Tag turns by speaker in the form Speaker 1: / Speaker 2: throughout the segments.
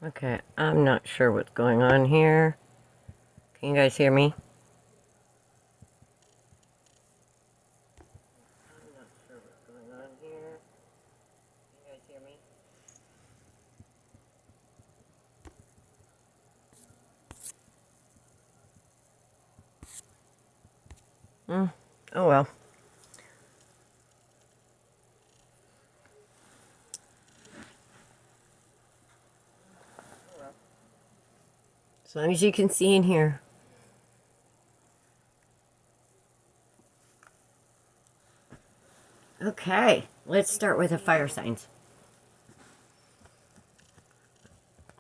Speaker 1: Okay, I'm not sure what's going on here. Can you guys hear me? I'm not sure what's going on here. Can you guys hear me? Oh well. As long as you can see and hear. Okay, let's start with the fire signs.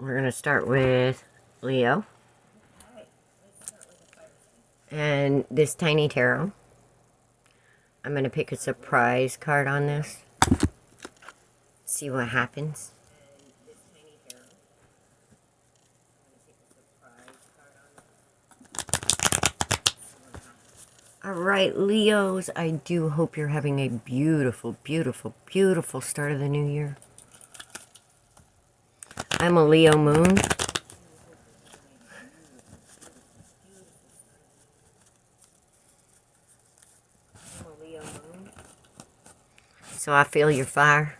Speaker 1: We're going to start with Leo. And this tiny tarot. I'm going to pick a surprise card on this. See what happens. Alright, Leos, I do hope you're having a beautiful, beautiful, beautiful start of the new year. I'm a Leo moon. So I feel your fire.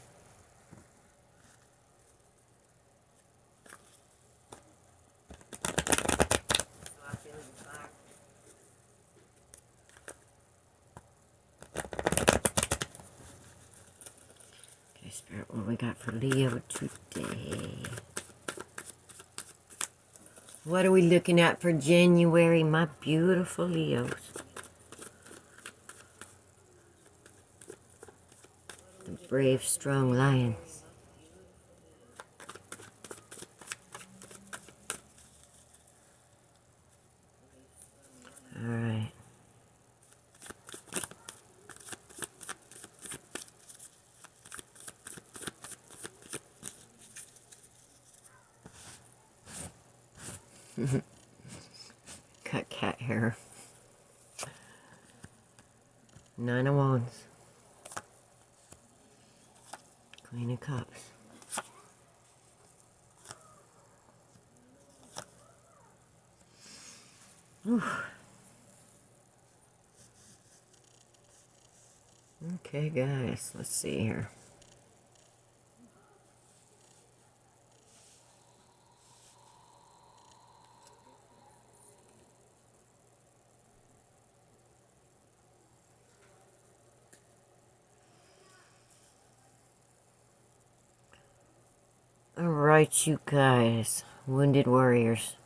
Speaker 1: Okay, Spirit, what we got for Leo today? What are we looking at for January, my beautiful Leos? The brave, strong lions. All right. Cut cat hair. Nine of Wands. Queen of Cups. Oof. Okay, guys, let's see here. Alright, you guys. Wounded warriors.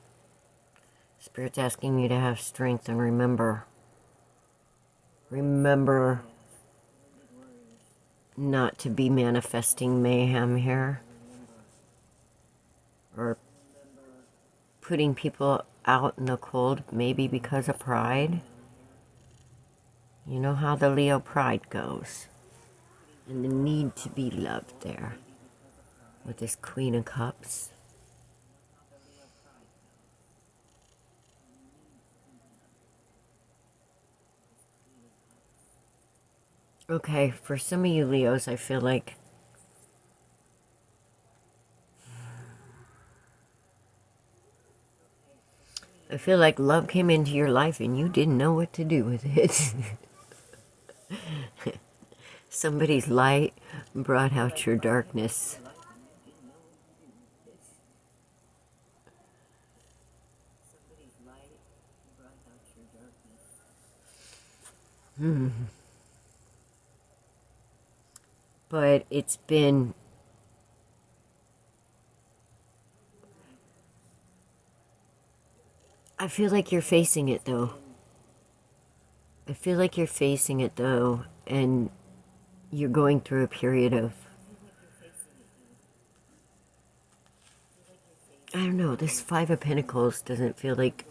Speaker 1: Spirit's asking you to have strength and remember. Remember not to be manifesting mayhem here. Or putting people out in the cold, maybe because of pride. You know how the Leo pride goes. And the need to be loved there. With this Queen of Cups. Okay, for some of you Leos, I feel like love came into your life and you didn't know what to do with it. Somebody's light brought out your darkness. But it's been... I feel like you're facing it, though. I feel like you're facing it, though, and you're going through a period of... I don't know, this Five of Pentacles doesn't feel like...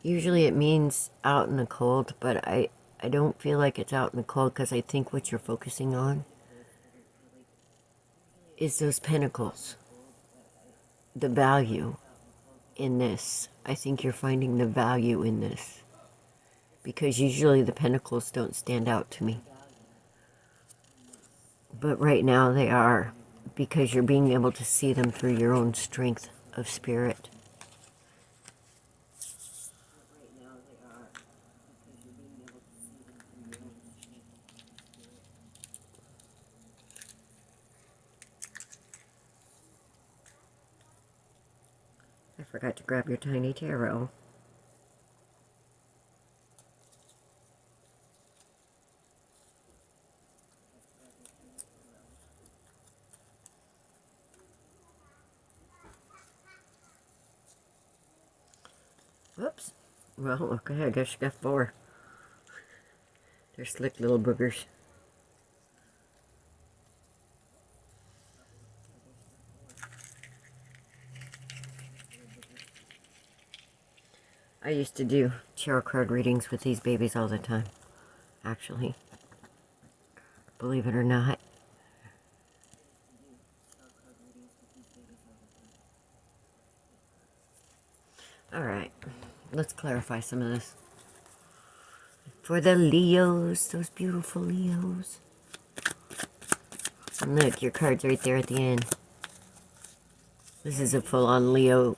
Speaker 1: Usually it means out in the cold, but I don't feel like it's out in the cold because I think what you're focusing on is those pentacles. The value in this. I think you're finding the value in this. Because usually the pentacles don't stand out to me. But right now they are. Because you're being able to see them through your own strength. of spirit. I forgot to grab your tiny tarot. Whoops. Well, okay, I guess you got 4. They're slick little boogers. I used to do tarot card readings with these babies all the time, actually. Believe it or not. Alright, let's clarify some of this. For the Leos, those beautiful Leos. And look, your card's right there at the end. This is a full-on Leo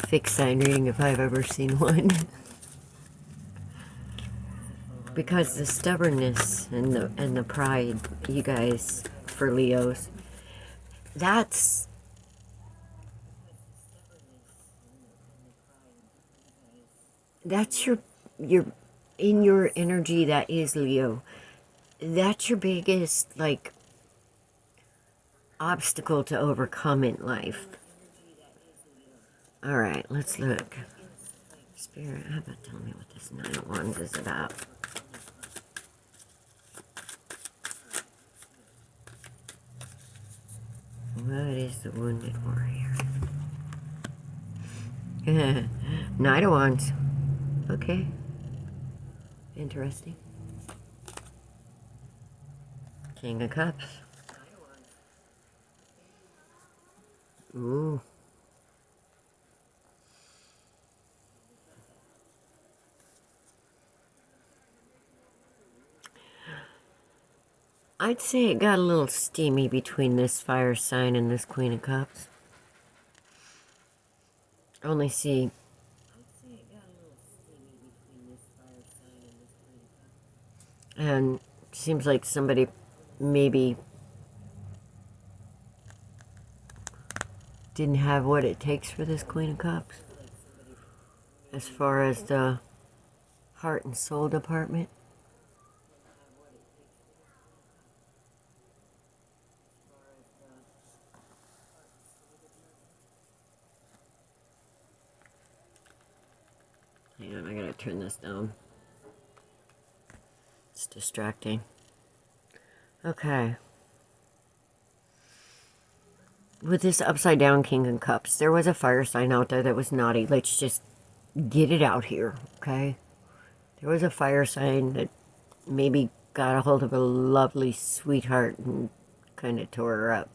Speaker 1: fixed sign reading if I've ever seen one. Because the stubbornness and the pride, you guys, for Leos, that's your in your energy. That is Leo. That's your biggest, like, obstacle to overcome in life. All right, let's look. Spirit, how about telling me what this 9 of Wands is about? What is the wounded warrior? 9 of Wands. Okay. Interesting. King of Cups. Ooh. I'd say it got a little steamy between this fire sign and this Queen of Cups. I only see... And it seems like somebody maybe didn't have what it takes for this Queen of Cups. As far as the heart and soul department. Hang on, I gotta turn this down. It's distracting. Okay. With this upside down King of Cups, there was a fire sign out there that was naughty. Let's just get it out here, okay? There was a fire sign that maybe got a hold of a lovely sweetheart and kind of tore her up.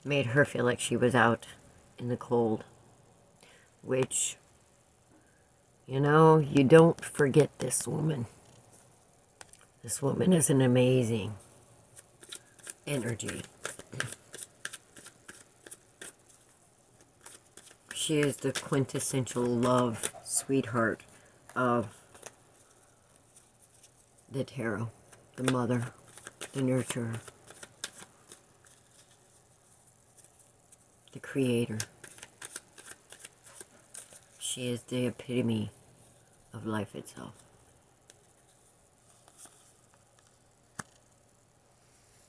Speaker 1: Made her feel like she was out in the cold. Which, you know, you don't forget this woman. This woman is an amazing energy. She is the quintessential love sweetheart of the tarot. The mother, the nurturer, the creator. She is the epitome of life itself.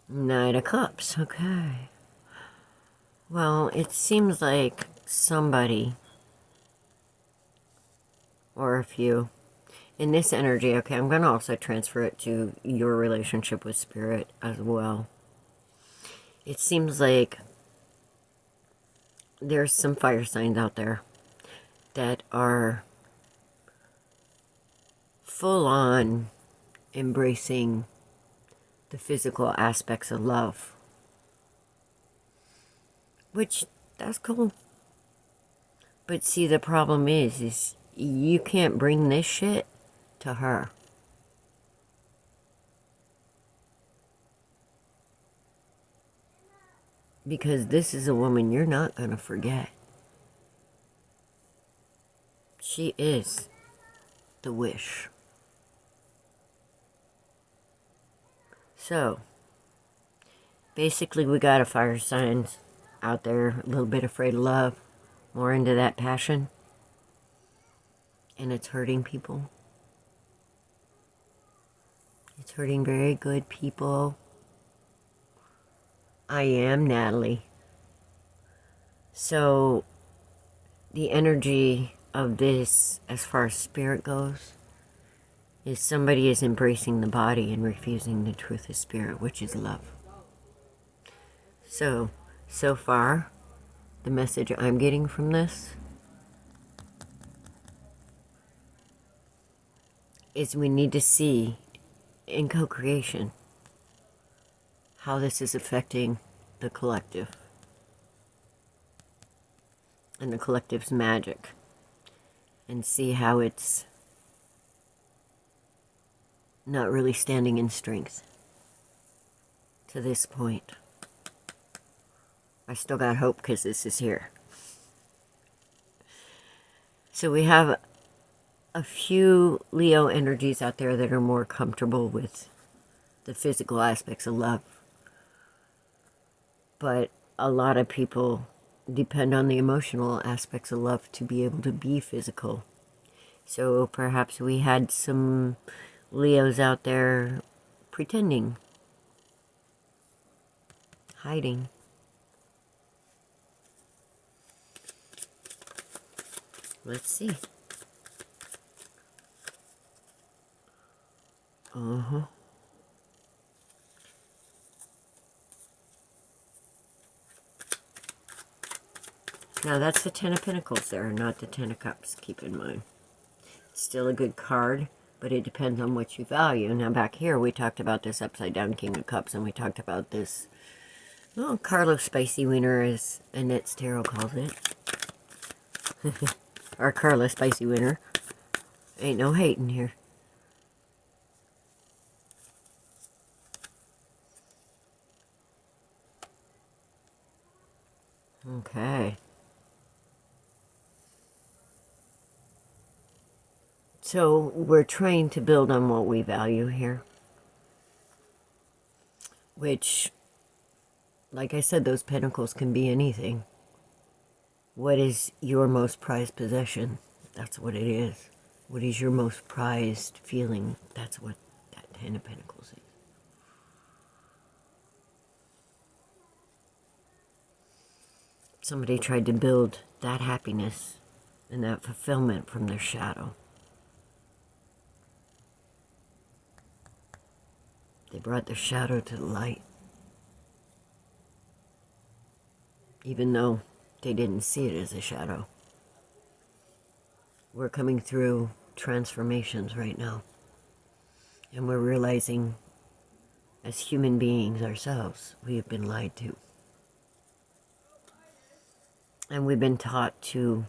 Speaker 1: Knight of Cups, okay. Well, it seems like somebody, or a few, in this energy, okay, I'm going to also transfer it to your relationship with Spirit as well. It seems like there's some fire signs out there that are full on embracing the physical aspects of love. Which, that's cool. But see, the problem is you can't bring this shit to her. Because this is a woman you're not going to forget. She is the wish. So, basically we got a fire signs out there, a little bit afraid of love, more into that passion. And it's hurting people. It's hurting very good people. I am Natalie. So, the energy of this, as far as spirit goes, is somebody is embracing the body and refusing the truth of spirit, which is love. So far, the message I'm getting from this is we need to see in co-creation how this is affecting the collective and the collective's magic, and see how it's not really standing in strength to this point. I still got hope because this is here. So we have a few Leo energies out there that are more comfortable with the physical aspects of love. But a lot of people depend on the emotional aspects of love to be able to be physical. So perhaps we had some Leos out there pretending, hiding. Let's see. Now that's the Ten of Pentacles there, not the Ten of Cups, keep in mind. It's still a good card, but it depends on what you value. Now back here we talked about this upside down King of Cups, and we talked about this, oh, Carlos Spicy Wiener, as Annette's Tarot calls it. Or Carla Spicy Wiener. Ain't no hating here. Okay. So we're trying to build on what we value here. Which, like I said, those pentacles can be anything. What is your most prized possession? That's what it is. What is your most prized feeling? That's what that Ten of Pentacles is. Somebody tried to build that happiness and that fulfillment from their shadow. They brought their shadow to the light. Even though they didn't see it as a shadow. We're coming through transformations right now. And we're realizing, as human beings ourselves, we have been lied to. And we've been taught to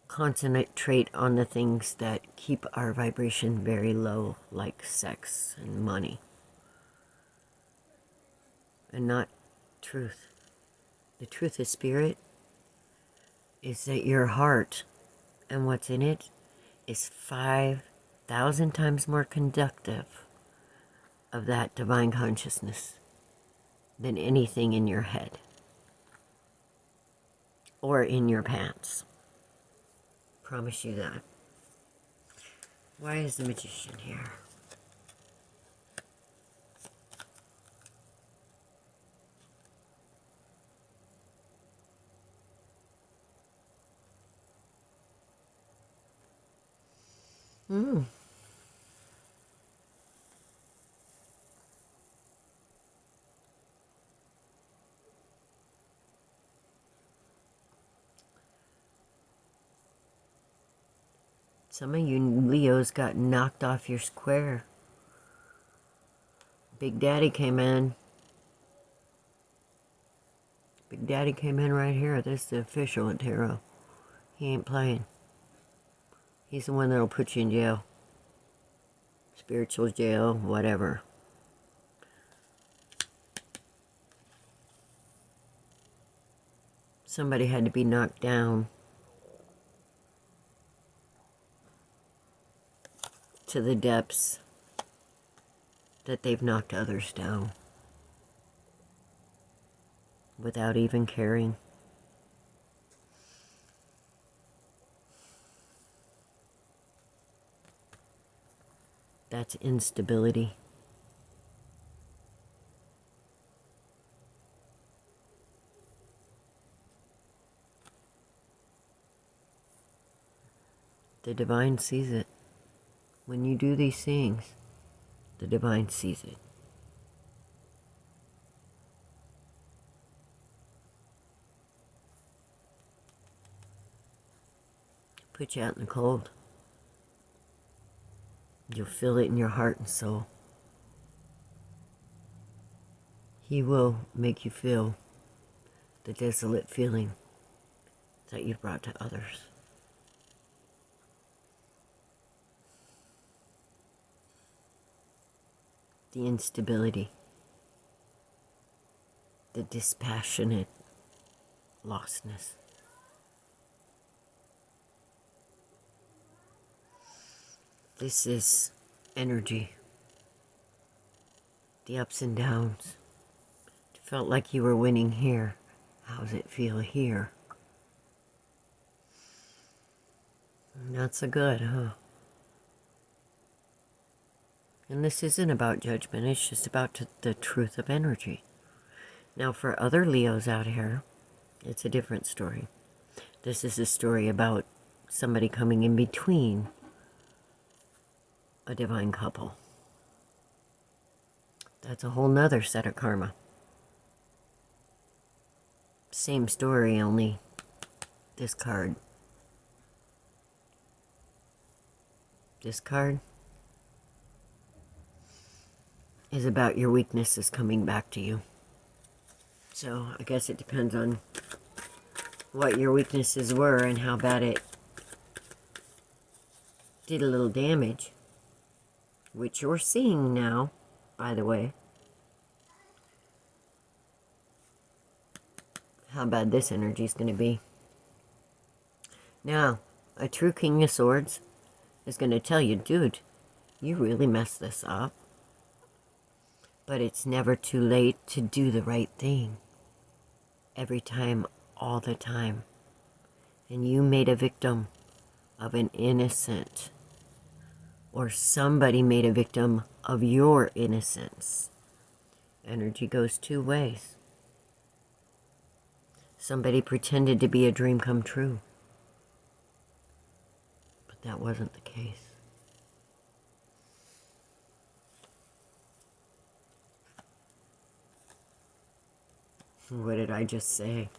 Speaker 1: concentrate on the things that keep our vibration very low, like sex and money. And not truth. The truth of spirit is that your heart and what's in it is 5,000 times more conductive of that divine consciousness than anything in your head or in your pants. Promise you that. Why is the Magician here? Some of you Leos got knocked off your square. Big Daddy came in. Big Daddy came in right here. This is the official in tarot. He ain't playing. He's the one that'll put you in jail. Spiritual jail, whatever. Somebody had to be knocked down to the depths that they've knocked others down without even caring. That's instability. The divine sees it. When you do these things, the divine sees it. Put you out in the cold. You'll feel it in your heart and soul. He will make you feel the desolate feeling that you've brought to others. The instability, the dispassionate lostness. This is energy, the ups and downs. It felt like you were winning here. How's it feel here? Not so good, huh? And this isn't about judgment, it's just about the truth of energy. Now, for other Leos out here, it's a different story. This is a story about somebody coming in between a divine couple. That's a whole nother set of karma. Same story, only this card. This card is about your weaknesses coming back to you. So I guess it depends on what your weaknesses were and how bad it did a little damage, which you're seeing now, by the way. How bad this energy is going to be. Now, a true King of Swords is going to tell you, dude, you really messed this up. But it's never too late to do the right thing. Every time, all the time. And you made a victim of an innocent. Or somebody made a victim of your innocence. Energy goes two ways. Somebody pretended to be a dream come true. But that wasn't the case. What did I just say?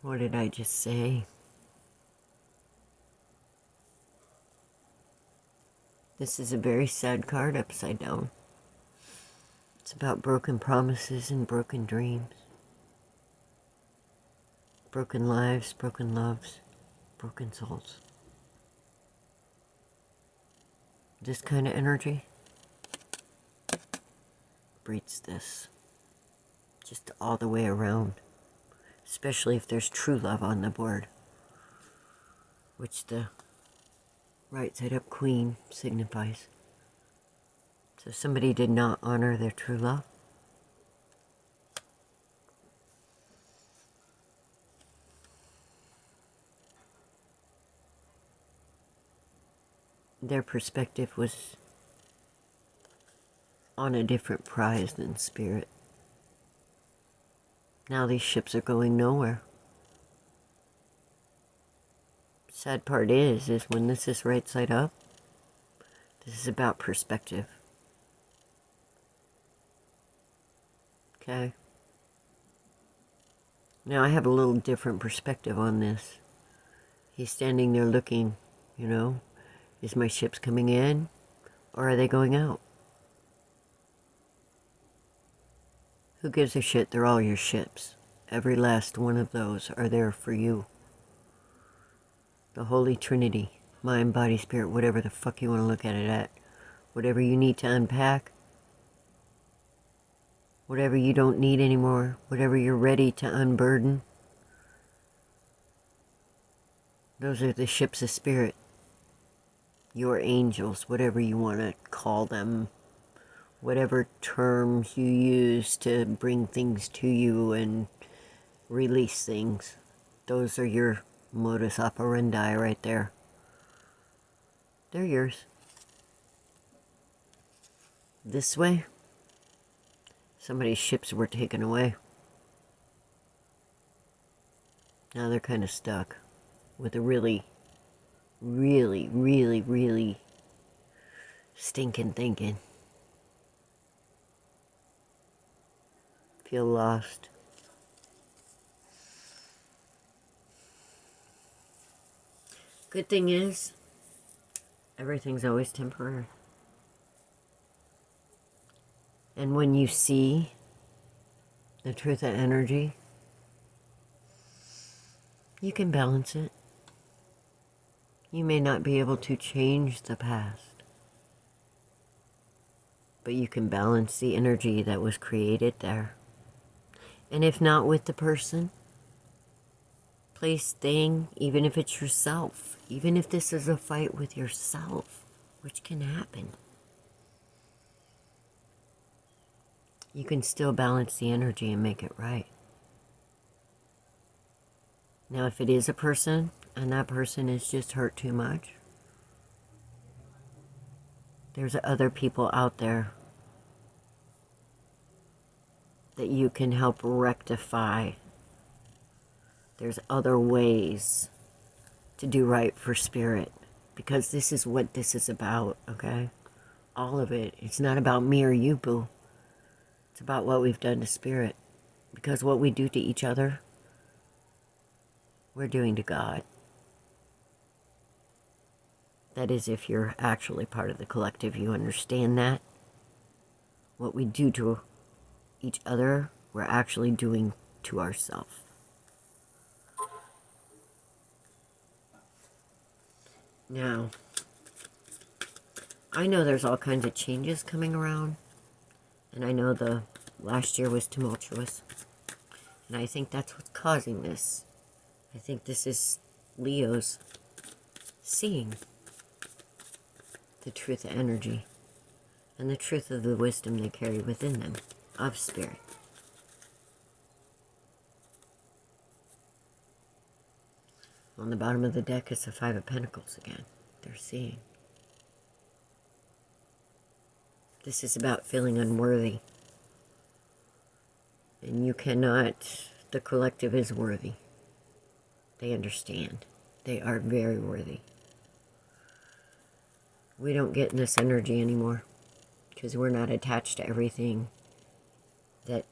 Speaker 1: What did I just say? This is a very sad card upside down. It's about broken promises and broken dreams. Broken lives, broken loves, broken souls. This kind of energy breeds this. Just all the way around. Especially if there's true love on the board. Which the right side up Queen signifies. So somebody did not honor their true love. Their perspective was on a different prize than spirit. Now these ships are going nowhere. Sad part is when this is right side up, this is about perspective. Okay? Now I have a little different perspective on this. He's standing there looking, you know, is my ships coming in or are they going out? Who gives a shit? They're all your ships. Every last one of those are there for you. The Holy Trinity, mind, body, spirit, whatever the fuck you want to look at it at. Whatever you need to unpack, whatever you don't need anymore, whatever you're ready to unburden. Those are the ships of spirit. Your angels, whatever you want to call them. Whatever terms you use to bring things to you and release things. Those are your modus operandi right there. They're yours. This way, somebody's ships were taken away. Now they're kind of stuck with a really, really, really, really stinking thinking. Feel lost. Good thing is, everything's always temporary. And when you see the truth of energy, you can balance it. You may not be able to change the past, but you can balance the energy that was created there. And if not with the person, place, thing, even if it's yourself, even if this is a fight with yourself, which can happen, you can still balance the energy and make it right. Now, if it is a person, and that person is just hurt too much, there's other people out there that you can help rectify. There's other ways to do right for spirit, because this is what this is about, okay? All of it. It's not about me or you, boo. It's about what we've done to spirit. Because what we do to each other, we're doing to God. That is, if you're actually part of the collective, you understand that. What we do to each other, we're actually doing to ourselves. Now, I know there's all kinds of changes coming around, and I know the last year was tumultuous, and I think that's what's causing this. I think this is Leo's seeing the truth of energy and the truth of the wisdom they carry within them of spirit. On the bottom of the deck is the Five of Pentacles again. They're seeing. This is about feeling unworthy. And you cannot, the collective is worthy. They understand. They are very worthy. We don't get in this energy anymore because we're not attached to everything that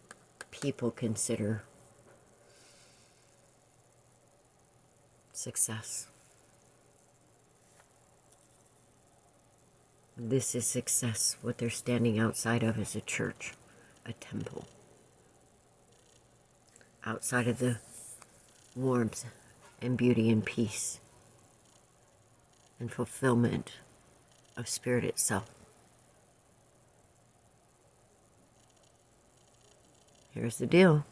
Speaker 1: people consider success. This is success. What they're standing outside of is a church, a temple. Outside of the warmth and beauty and peace and fulfillment of spirit itself. Here's the deal.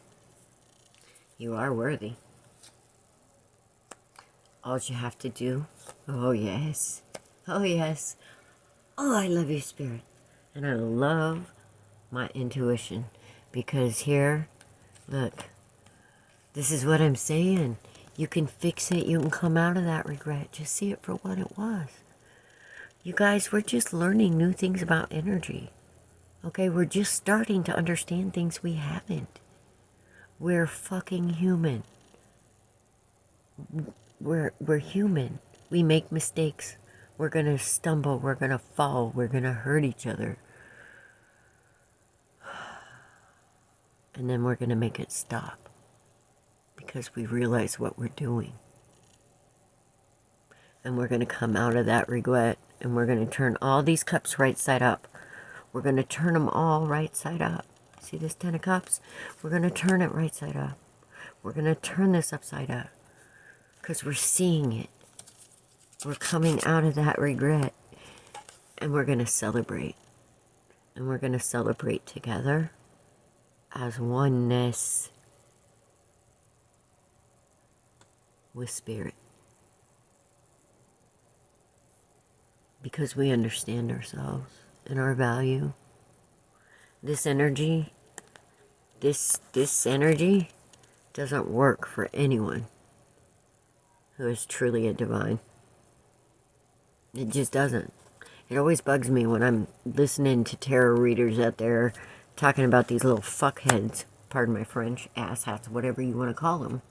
Speaker 1: You are worthy. All you have to do, oh yes, oh yes, oh I love you, spirit. And I love my intuition, because here, look, this is what I'm saying. You can fix it. You can come out of that regret. Just see it for what it was. You guys, we're just learning new things about energy. Okay, we're just starting to understand things we haven't. We're fucking human. We're human. We make mistakes. We're gonna stumble. We're gonna fall. We're gonna hurt each other. And then we're gonna make it stop. Because we realize what we're doing. And we're going to come out of that regret, and we're going to turn all these cups right side up. We're going to turn them all right side up. See this 10 of cups? We're going to turn it right side up. We're going to turn this upside up. Because we're seeing it. We're coming out of that regret. And we're going to celebrate. And we're going to celebrate together. as oneness with spirit. Because we understand ourselves and our value. This energy, this energy doesn't work for anyone who is truly a divine. It just doesn't. It always bugs me when I'm listening to tarot readers out there talking about these little fuckheads, pardon my French, asshats, whatever you want to call them.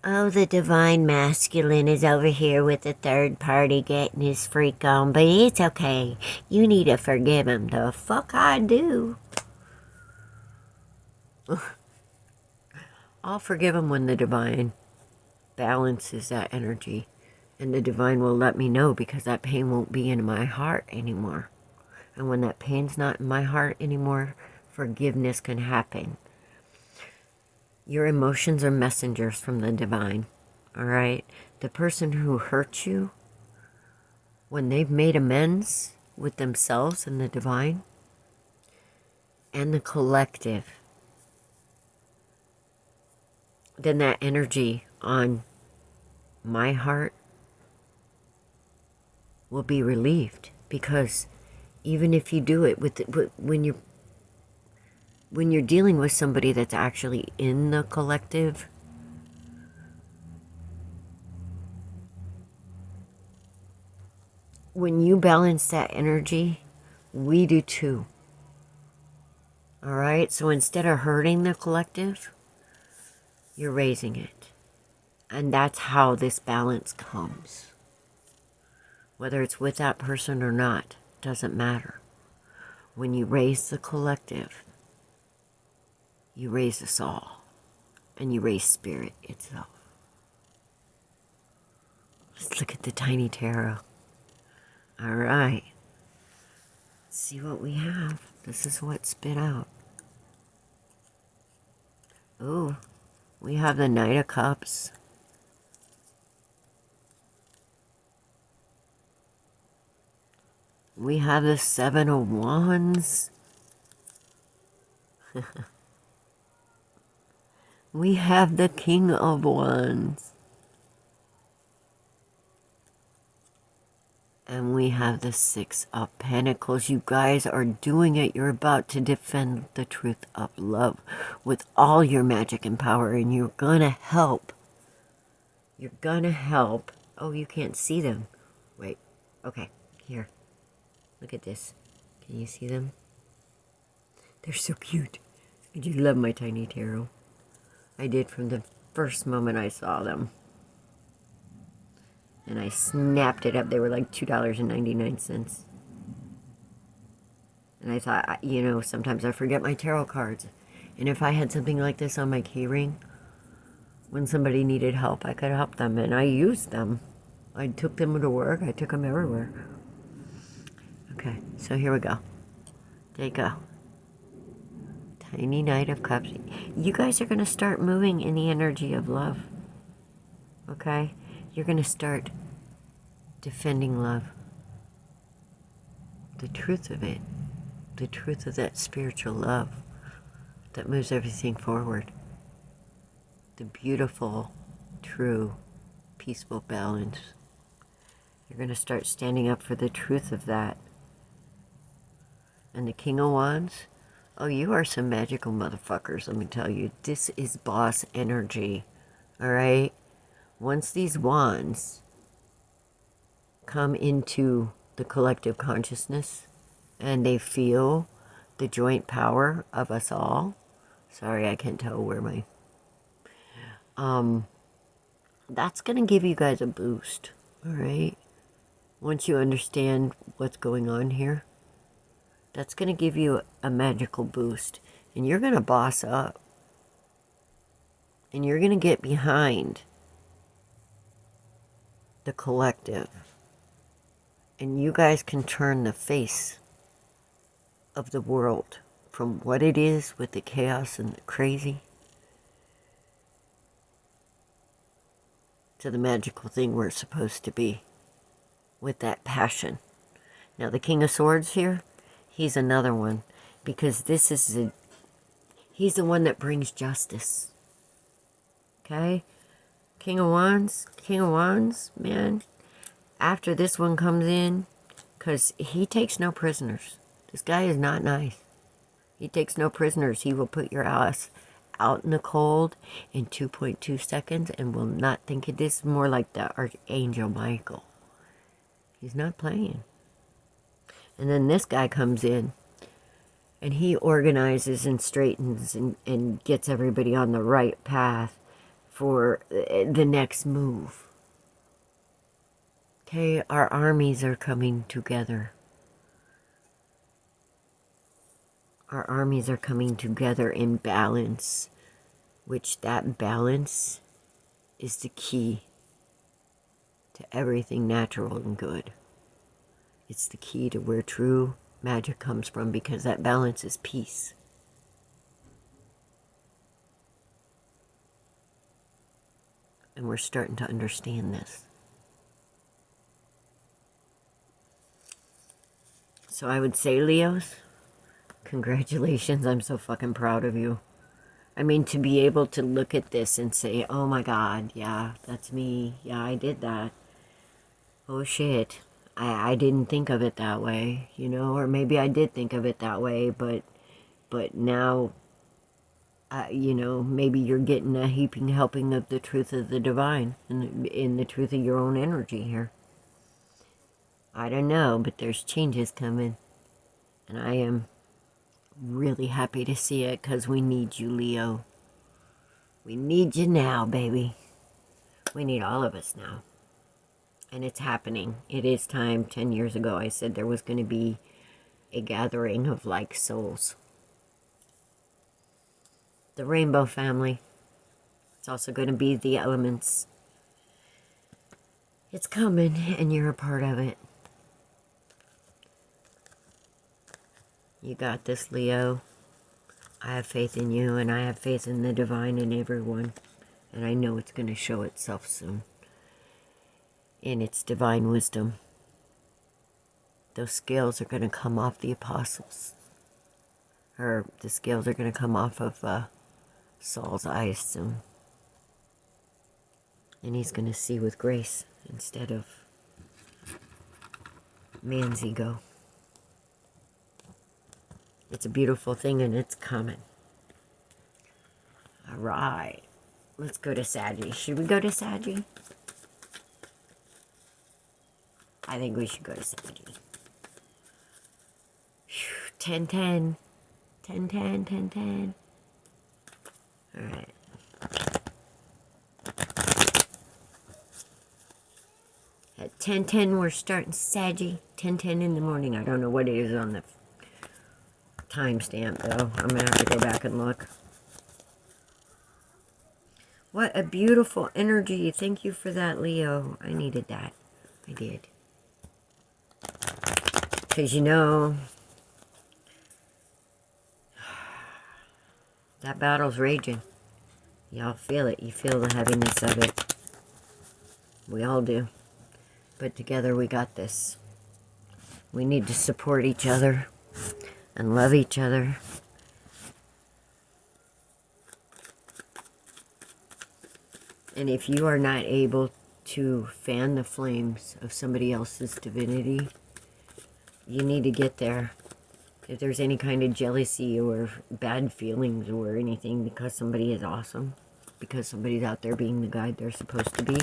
Speaker 1: Oh, the divine masculine is over here with the third party getting his freak on, but it's okay. You need to forgive him. The fuck I do. I'll forgive him when the divine balances that energy. And the divine will let me know, because that pain won't be in my heart anymore. And when that pain's not in my heart anymore, forgiveness can happen. Your emotions are messengers from the divine, all right? The person who hurt you, when they've made amends with themselves and the divine and the collective, then that energy on my heart will be relieved. Because even if you do it when you're dealing with somebody that's actually in the collective, when you balance that energy, we do too. All right? So instead of hurting the collective, you're raising it. And that's how this balance comes. Whether it's with that person or not, doesn't matter. When you raise the collective, you raise us all. And you raise spirit itself. Let's look at the tiny tarot. All right. Let's see what we have. This is what spit out. Ooh, we have the Knight of Cups. We have the Seven of Wands. We have the King of Wands. And we have the Six of Pentacles. You guys are doing it. You're about to defend the truth of love with all your magic and power. And you're going to help. You're going to help. Oh, you can't see them. Wait. Okay. Here. Look at this. Can you see them? They're so cute. I do love my tiny tarot. I did from the first moment I saw them. And I snapped it up. They were like $2.99. And I thought, you know, sometimes I forget my tarot cards. And if I had something like this on my keyring, when somebody needed help, I could help them. And I used them. I took them to work. I took them everywhere. Okay, so here we go. There you go. Tiny Knight of Cups. You guys are going to start moving in the energy of love. Okay? You're going to start defending love. The truth of it. The truth of that spiritual love that moves everything forward. The beautiful, true, peaceful balance. You're going to start standing up for the truth of that. And the King of Wands, oh, you are some magical motherfuckers, let me tell you. This is boss energy, all right? Once these wands come into the collective consciousness and they feel the joint power of us all, sorry, I can't tell where my, that's going to give you guys a boost, all right? Once you understand what's going on here. That's going to give you a magical boost. And you're going to boss up. And you're going to get behind the collective. And you guys can turn the face of the world from what it is with the chaos and the crazy to the magical thing where it's supposed to be with that passion. Now the King of Swords here, he's another one, because this is He's the one that brings justice. Okay? King of Wands, man. After this one comes in, because he takes no prisoners. This guy is not nice. He takes no prisoners. He will put your ass out in the cold in 2.2 seconds and will not think it is. More like the Archangel Michael. He's not playing. And then this guy comes in and he organizes and straightens and gets everybody on the right path for the next move. Okay, our armies are coming together. Our armies are coming together in balance, which that balance is the key to everything natural and good. It's the key to where true magic comes from, because that balance is peace. And we're starting to understand this. So I would say, Leos, congratulations. I'm so fucking proud of you. I mean, to be able to look at this and say, oh my God, yeah, that's me. Yeah, I did that. Oh shit. I didn't think of it that way, you know, or maybe I did think of it that way, but now, you know, maybe you're getting a heaping helping of the truth of the divine and in the truth of your own energy here. I don't know, but there's changes coming, and I am really happy to see it, because we need you, Leo. We need you now, baby. We need all of us now. And it's happening. It is time. 10 years ago, I said there was going to be a gathering of like souls. The rainbow family. It's also going to be the elements. It's coming, and you're a part of it. You got this, Leo. I have faith in you, and I have faith in the divine in everyone. And I know it's going to show itself soon. In its divine wisdom. Those scales are going to come off the apostles. Or the scales are going to come off of Saul's eyes soon. And he's going to see with grace instead of man's ego. It's a beautiful thing, and it's coming. All right. Let's go to Saggy. Should we go to Saggy? I think we should go to Saggy. 10-10. 10-10, 10-10. All right. At 10-10, we're starting Saggy. 10-10 in the morning. I don't know what it is on the timestamp, though. I'm going to have to go back and look. What a beautiful energy. Thank you for that, Leo. I needed that. I did. Because, you know, that battle's raging. Y'all feel it. You feel the heaviness of it. We all do. But together we got this. We need to support each other and love each other. And if you are not able to fan the flames of somebody else's divinity, you need to get there. If there's any kind of jealousy or bad feelings or anything because somebody is awesome, because somebody's out there being the guide they're supposed to be,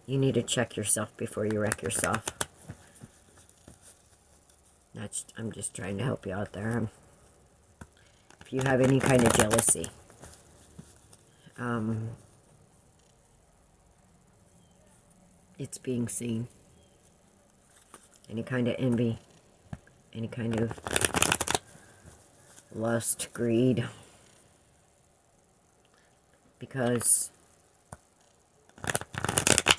Speaker 1: you need to check yourself before you wreck yourself. I'm just trying to help you out there. If you have any kind of jealousy, it's being seen. Any kind of envy, any kind of lust, greed, because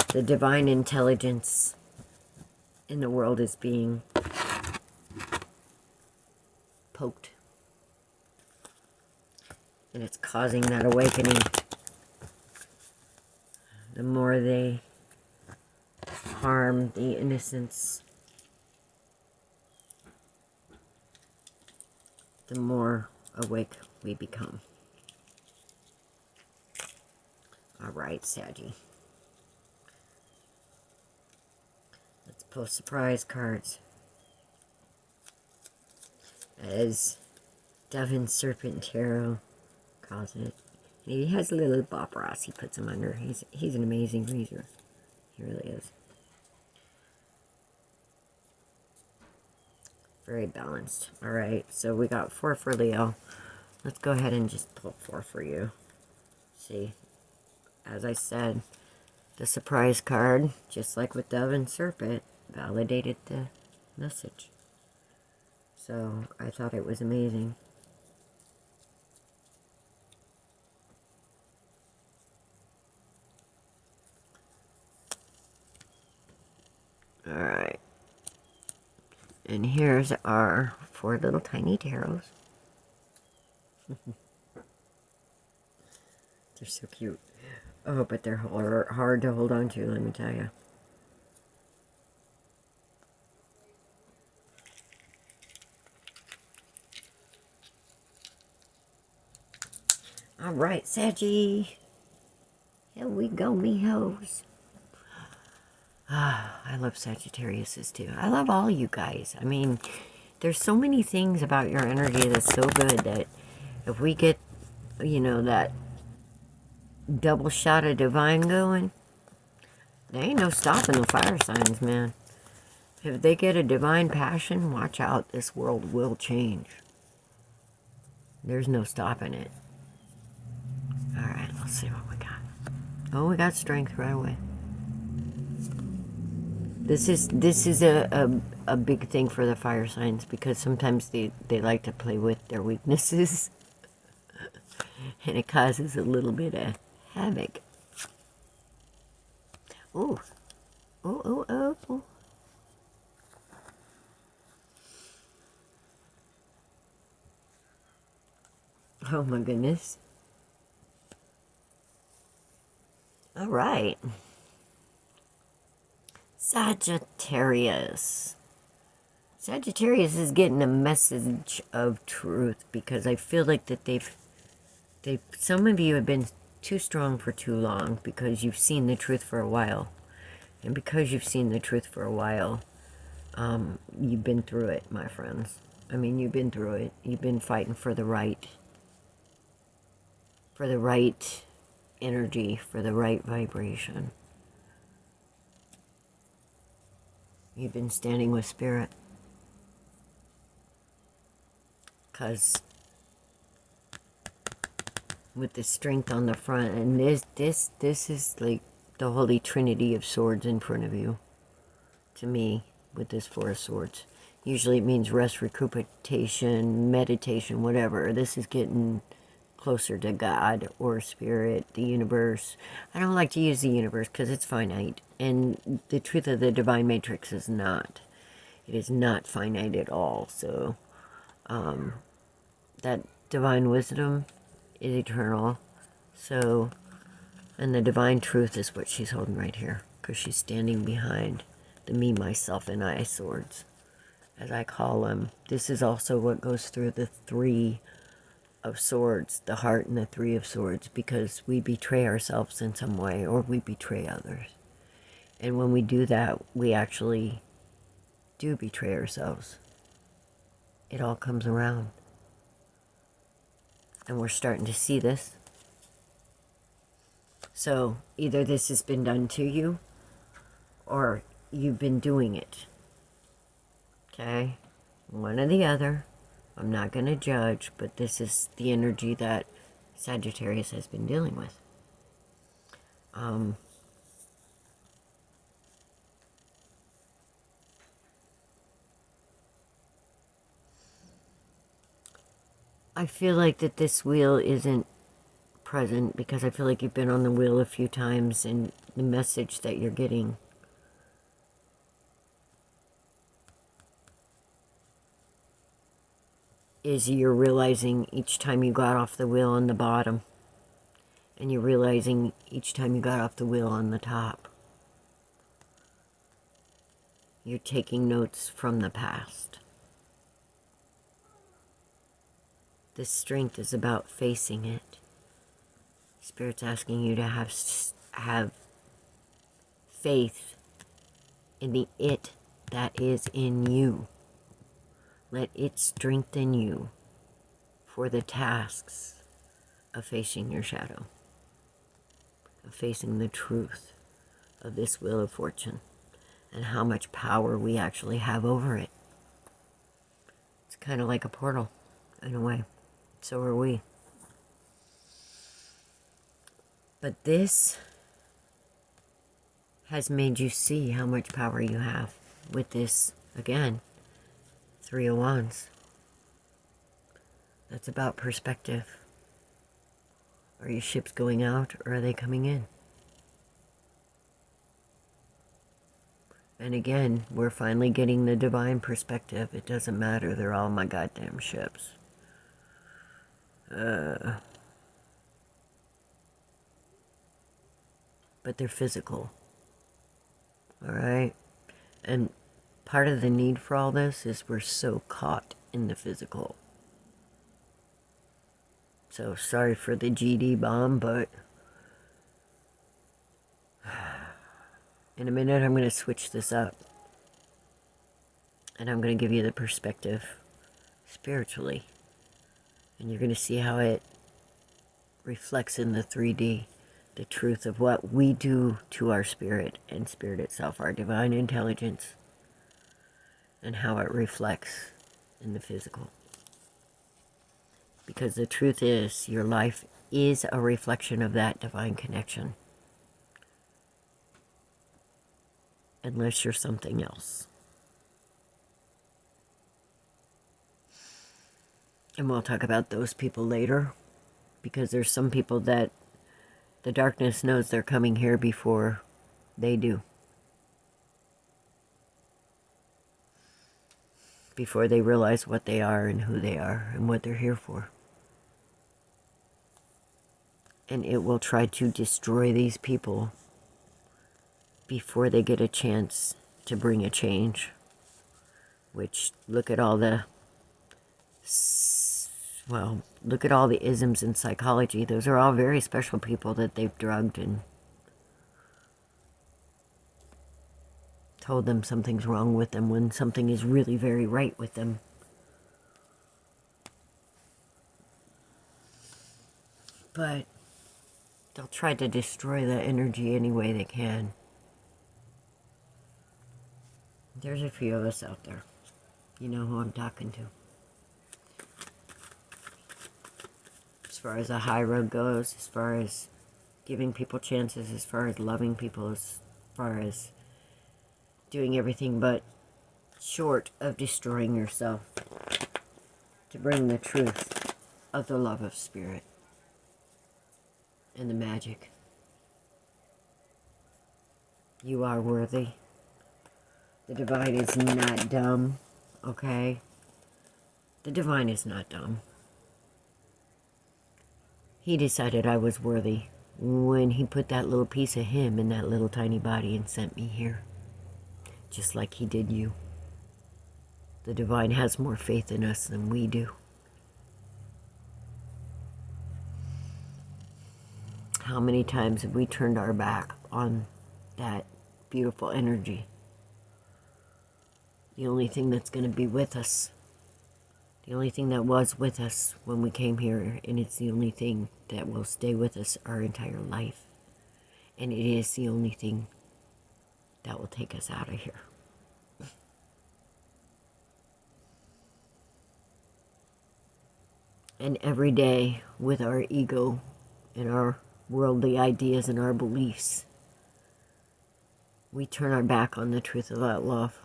Speaker 1: the divine intelligence in the world is being poked, and it's causing that awakening. The more they harm the innocents, the more awake we become. All right, Saggy. Let's pull surprise cards. As Devin Serpent Tarot calls it. He has a little Bob Ross he puts him under. He's an amazing reader. He really is. Very balanced. All right, so we got 4 for Leo. Let's go ahead and just pull 4 for you. See, as I said, the surprise card, just like with Dove and Serpent, validated the message. So I thought it was amazing. All right. And here's our 4 little tiny tarots. They're so cute. Oh, but they're hard to hold on to, let me tell you. All right, Saggy. Here we go, me hoes. Ah, I love Sagittariuses too. I love all you guys. I mean, there's so many things about your energy that's so good that if we get, you know, that double shot of divine going, there ain't no stopping the fire signs, man. If they get a divine passion, watch out. This world will change. There's no stopping it. All right, let's see what we got. Oh, we got strength right away. This is a big thing for the fire signs because sometimes they like to play with their weaknesses. And it causes a little bit of havoc. Ooh. Oh, oh, oh, oh. Oh my goodness. All right. Sagittarius. Sagittarius is getting a message of truth because I feel like that some of you have been too strong for too long because you've seen the truth for a while. And because you've seen the truth for a while, you've been through it, my friends. I mean, you've been through it. You've been fighting for the right energy, for the right vibration. You've been standing with spirit. Because with the strength on the front, and this is like the Holy Trinity of Swords in front of you, to me, with this 4 of Swords. Usually it means rest, recuperation, meditation, whatever. This is getting closer to God or Spirit, the universe. I don't like to use the universe because it's finite. And the truth of the divine matrix is not. It is not finite at all. So that divine wisdom is eternal. So, and the divine truth is what she's holding right here. Because she's standing behind the me, myself, and I swords, as I call them. This is also what goes through the 3 of Swords, the heart and the 3 of Swords, because we betray ourselves in some way, or we betray others. And when we do that, we actually do betray ourselves. It all comes around. And we're starting to see this. So, either this has been done to you, or you've been doing it. Okay? One or the other. I'm not going to judge, but this is the energy that Sagittarius has been dealing with. I feel like that this wheel isn't present because I feel like you've been on the wheel a few times, and the message that you're getting is you're realizing each time you got off the wheel on the bottom, and you're realizing each time you got off the wheel on the top. You're taking notes from the past. This strength is about facing it. Spirit's asking you to have faith in the it that is in you. Let it strengthen you for the tasks of facing your shadow, of facing the truth of this wheel of fortune and how much power we actually have over it. It's kind of like a portal in a way. So are we. But this has made you see how much power you have with this, again, 3 of Wands. That's about perspective. Are your ships going out or are they coming in? And again, we're finally getting the divine perspective. It doesn't matter. They're all my goddamn ships. But they're physical. Alright? And part of the need for all this is we're so caught in the physical. So sorry for the GD bomb, but in a minute I'm going to switch this up. And I'm going to give you the perspective spiritually. And you're going to see how it reflects in the 3D. The truth of what we do to our spirit and spirit itself, our divine intelligence. And how it reflects in the physical. Because the truth is, your life is a reflection of that divine connection. Unless you're something else. And we'll talk about those people later. Because there's some people that the darkness knows they're coming here before they do. Before they realize what they are and who they are and what they're here for. And it will try to destroy these people before they get a chance to bring a change. Which, look at all the, well, look at all the isms in psychology. Those are all very special people that they've drugged and told them something's wrong with them when something is really very right with them. But they'll try to destroy that energy any way they can. There's a few of us out there. You know who I'm talking to. As far as the high road goes, as far as giving people chances, as far as loving people, as far as doing everything but short of destroying yourself to bring the truth of the love of spirit and the magic. You are worthy. The divine is not dumb, okay? The divine is not dumb. He decided I was worthy when he put that little piece of him in that little tiny body and sent me here. Just like he did you. The divine has more faith in us than we do. How many times have we turned our back on that beautiful energy? The only thing that's going to be with us. The only thing that was with us when we came here. And it's the only thing that will stay with us our entire life. And it is the only thing that will take us out of here. And every day with our ego and our worldly ideas and our beliefs, we turn our back on the truth of that love.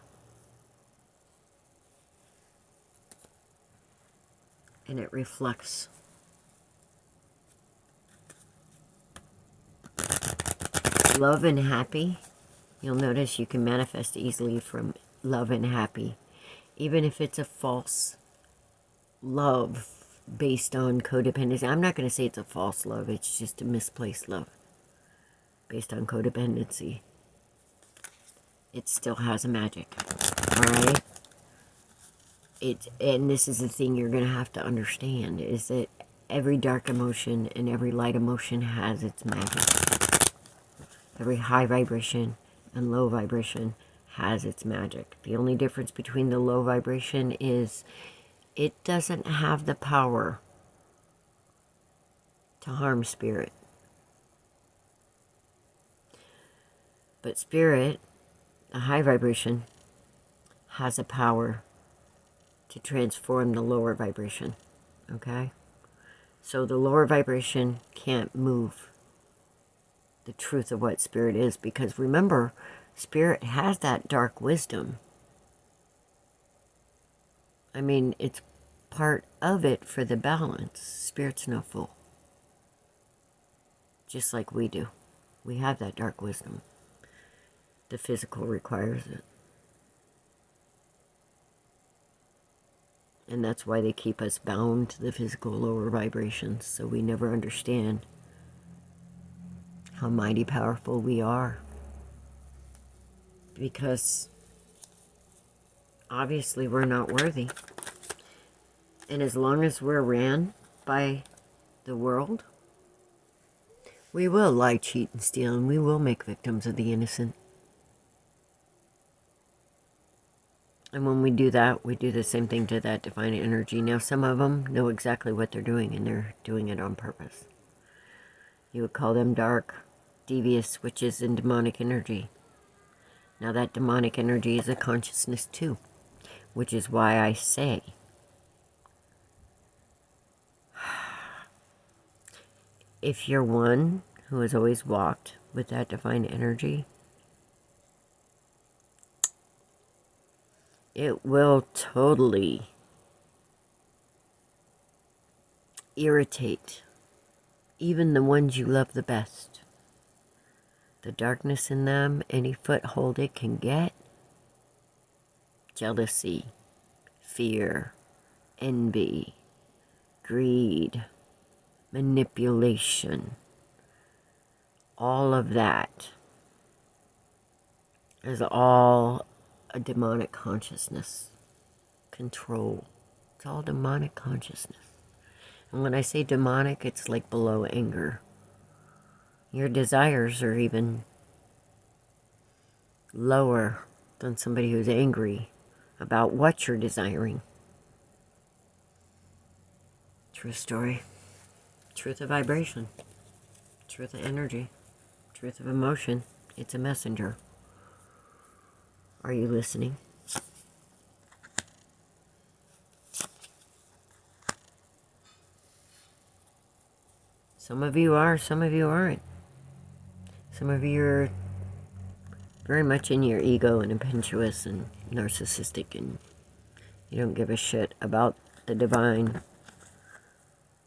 Speaker 1: And it reflects. Love and happy. You'll notice you can manifest easily from love and happy. Even if it's a false love based on codependency. I'm not going to say it's a false love. It's just a misplaced love based on codependency. It still has a magic. Alright? And this is the thing you're going to have to understand, is that every dark emotion and every light emotion has its magic. Every high vibration and low vibration has its magic. The only difference between the low vibration is it doesn't have the power to harm spirit. But spirit, a high vibration, has a power to transform the lower vibration. Okay? So the lower vibration can't move the truth of what spirit is, because remember, spirit has that dark wisdom. I mean, it's part of it for the balance. Spirit's no fool. Just like we do. We have that dark wisdom. The physical requires it. And that's why they keep us bound to the physical lower vibrations, so we never understand how mighty powerful we are. Because obviously we're not worthy. And as long as we're ran by the world, we will lie, cheat, and steal, and we will make victims of the innocent. And when we do that, we do the same thing to that divine energy. Now, some of them know exactly what they're doing, and they're doing it on purpose. You would call them dark, devious witches and demonic energy. Now, that demonic energy is a consciousness too, which is why I say, if you're one who has always walked with that divine energy, it will totally irritate even the ones you love the best. The darkness in them, any foothold it can get, jealousy, fear, envy, greed, manipulation, all of that is all a demonic consciousness. Control. It's all demonic consciousness. And when I say demonic, it's like below anger. Your desires are even lower than somebody who's angry about what you're desiring. True story. Truth of vibration. Truth of energy. Truth of emotion. It's a messenger. Are you listening? Some of you are, some of you aren't. Some of you are very much in your ego and impetuous and narcissistic, and you don't give a shit about the divine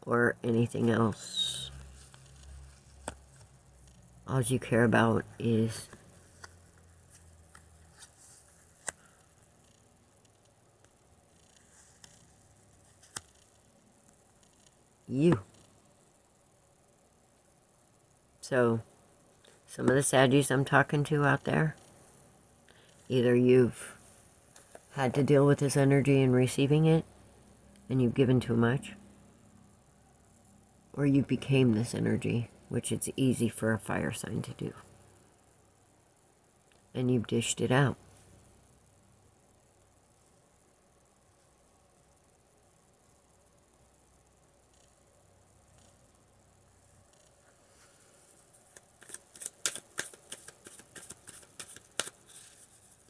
Speaker 1: or anything else. All you care about is you. So, some of the Saggies I'm talking to out there, either you've had to deal with this energy and receiving it, and you've given too much, or you became this energy, which it's easy for a fire sign to do, and you've dished it out.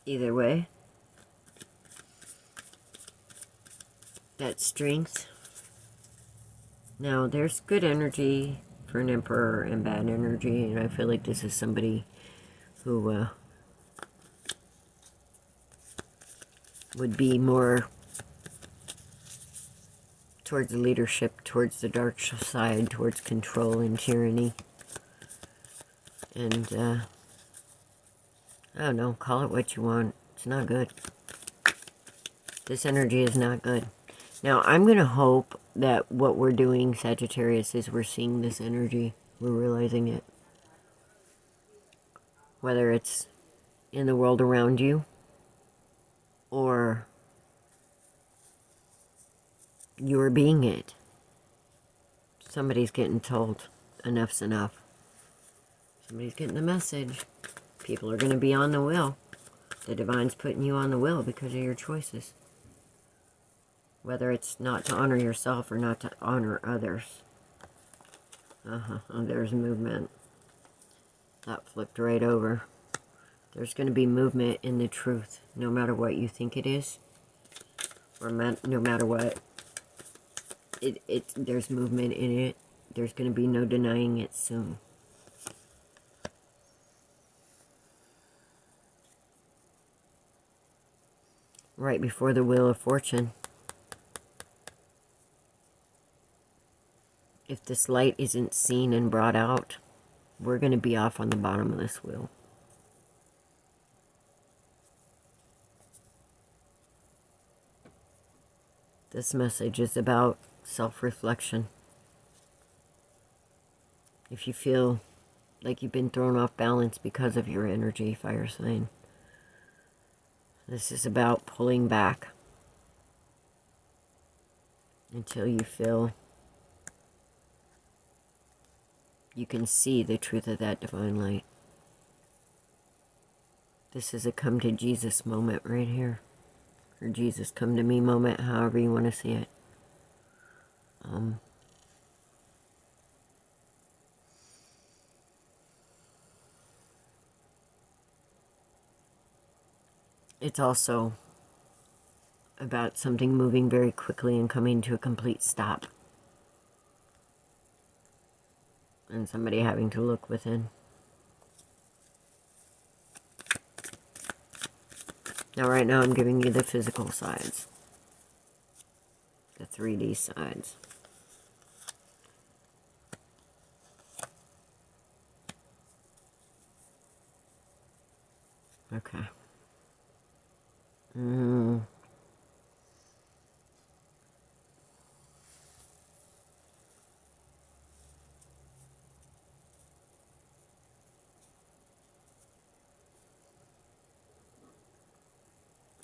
Speaker 1: Either way, that strength. Now, there's good energy for an emperor and bad energy, and I feel like this is somebody who would be more towards leadership, towards the dark side, towards control and tyranny. And, I don't know, call it what you want. It's not good. This energy is not good. Now, I'm going to hope that what we're doing, Sagittarius, is we're seeing this energy. We're realizing it. Whether it's in the world around you, or You're being it. Somebody's getting told enough's enough. Somebody's getting the message. People are going to be on the wheel. The divine's putting you on the wheel because of your choices. Whether it's not to honor yourself or not to honor others. Oh, there's movement. That flipped right over. There's going to be movement in the truth, no matter what you think it is, or no matter what. There's movement in it. There's going to be no denying it soon. Right before the Wheel of Fortune. If this light isn't seen and brought out, we're going to be off on the bottom of this wheel. This message is about self-reflection. If you feel like you've been thrown off balance because of your energy, fire sign, this is about pulling back until you feel you can see the truth of that divine light. This is a come to Jesus moment right here. Or Jesus come to me moment, however you want to see it. It's also about something moving very quickly and coming to a complete stop. And somebody having to look within. Now, right now, I'm giving you the physical sides. The 3D sides. Okay.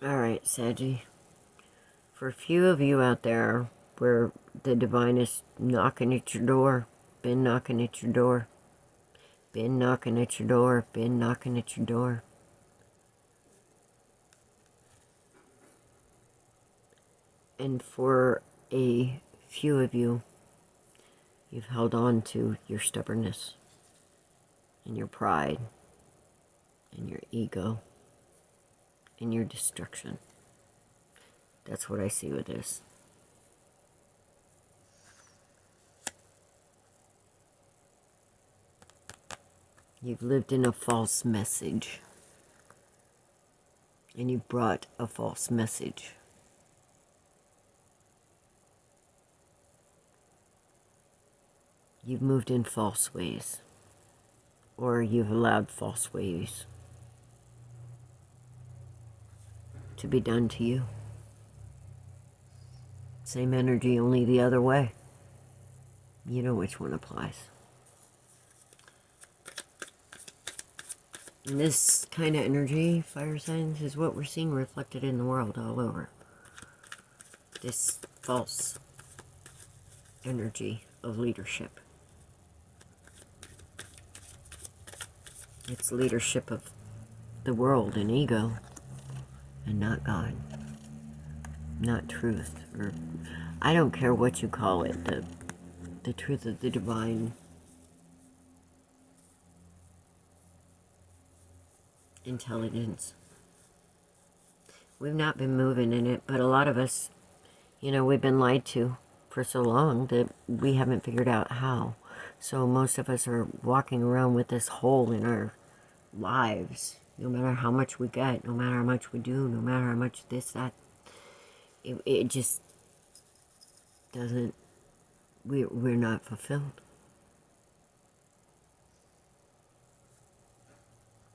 Speaker 1: Alright, Saggy. For a few of you out there where the divine is knocking at your door, been knocking at your door, been knocking at your door, been knocking at your door. And for a few of you, you've held on to your stubbornness and your pride and your ego and your destruction. That's what I see with this. You've lived in a false message. And you brought a false message. You've moved in false ways. Or you've allowed false ways to be done to you. Same energy, only the other way. You know which one applies. And this kind of energy, fire signs, is what we're seeing reflected in the world all over. This false energy of leadership. It's leadership of the world and ego, and not God. Not truth, or I don't care what you call it, the truth of the divine intelligence. We've not been moving in it, but a lot of us, you know, we've been lied to for so long that we haven't figured out how. So most of us are walking around with this hole in our lives. No matter how much we get, no matter how much we do, no matter how much this, that, it just doesn't, we're not fulfilled.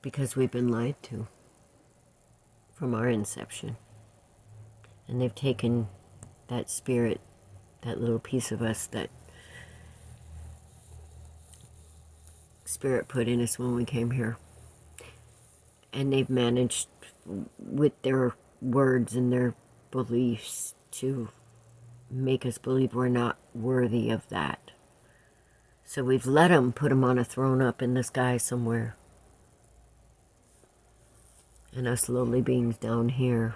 Speaker 1: Because we've been lied to from our inception. And they've taken that spirit, that little piece of us that Spirit put in us when we came here. And they've managed, with their words and their beliefs, to make us believe we're not worthy of that. So we've let them put him on a throne up in the sky somewhere. And us lowly beings down here,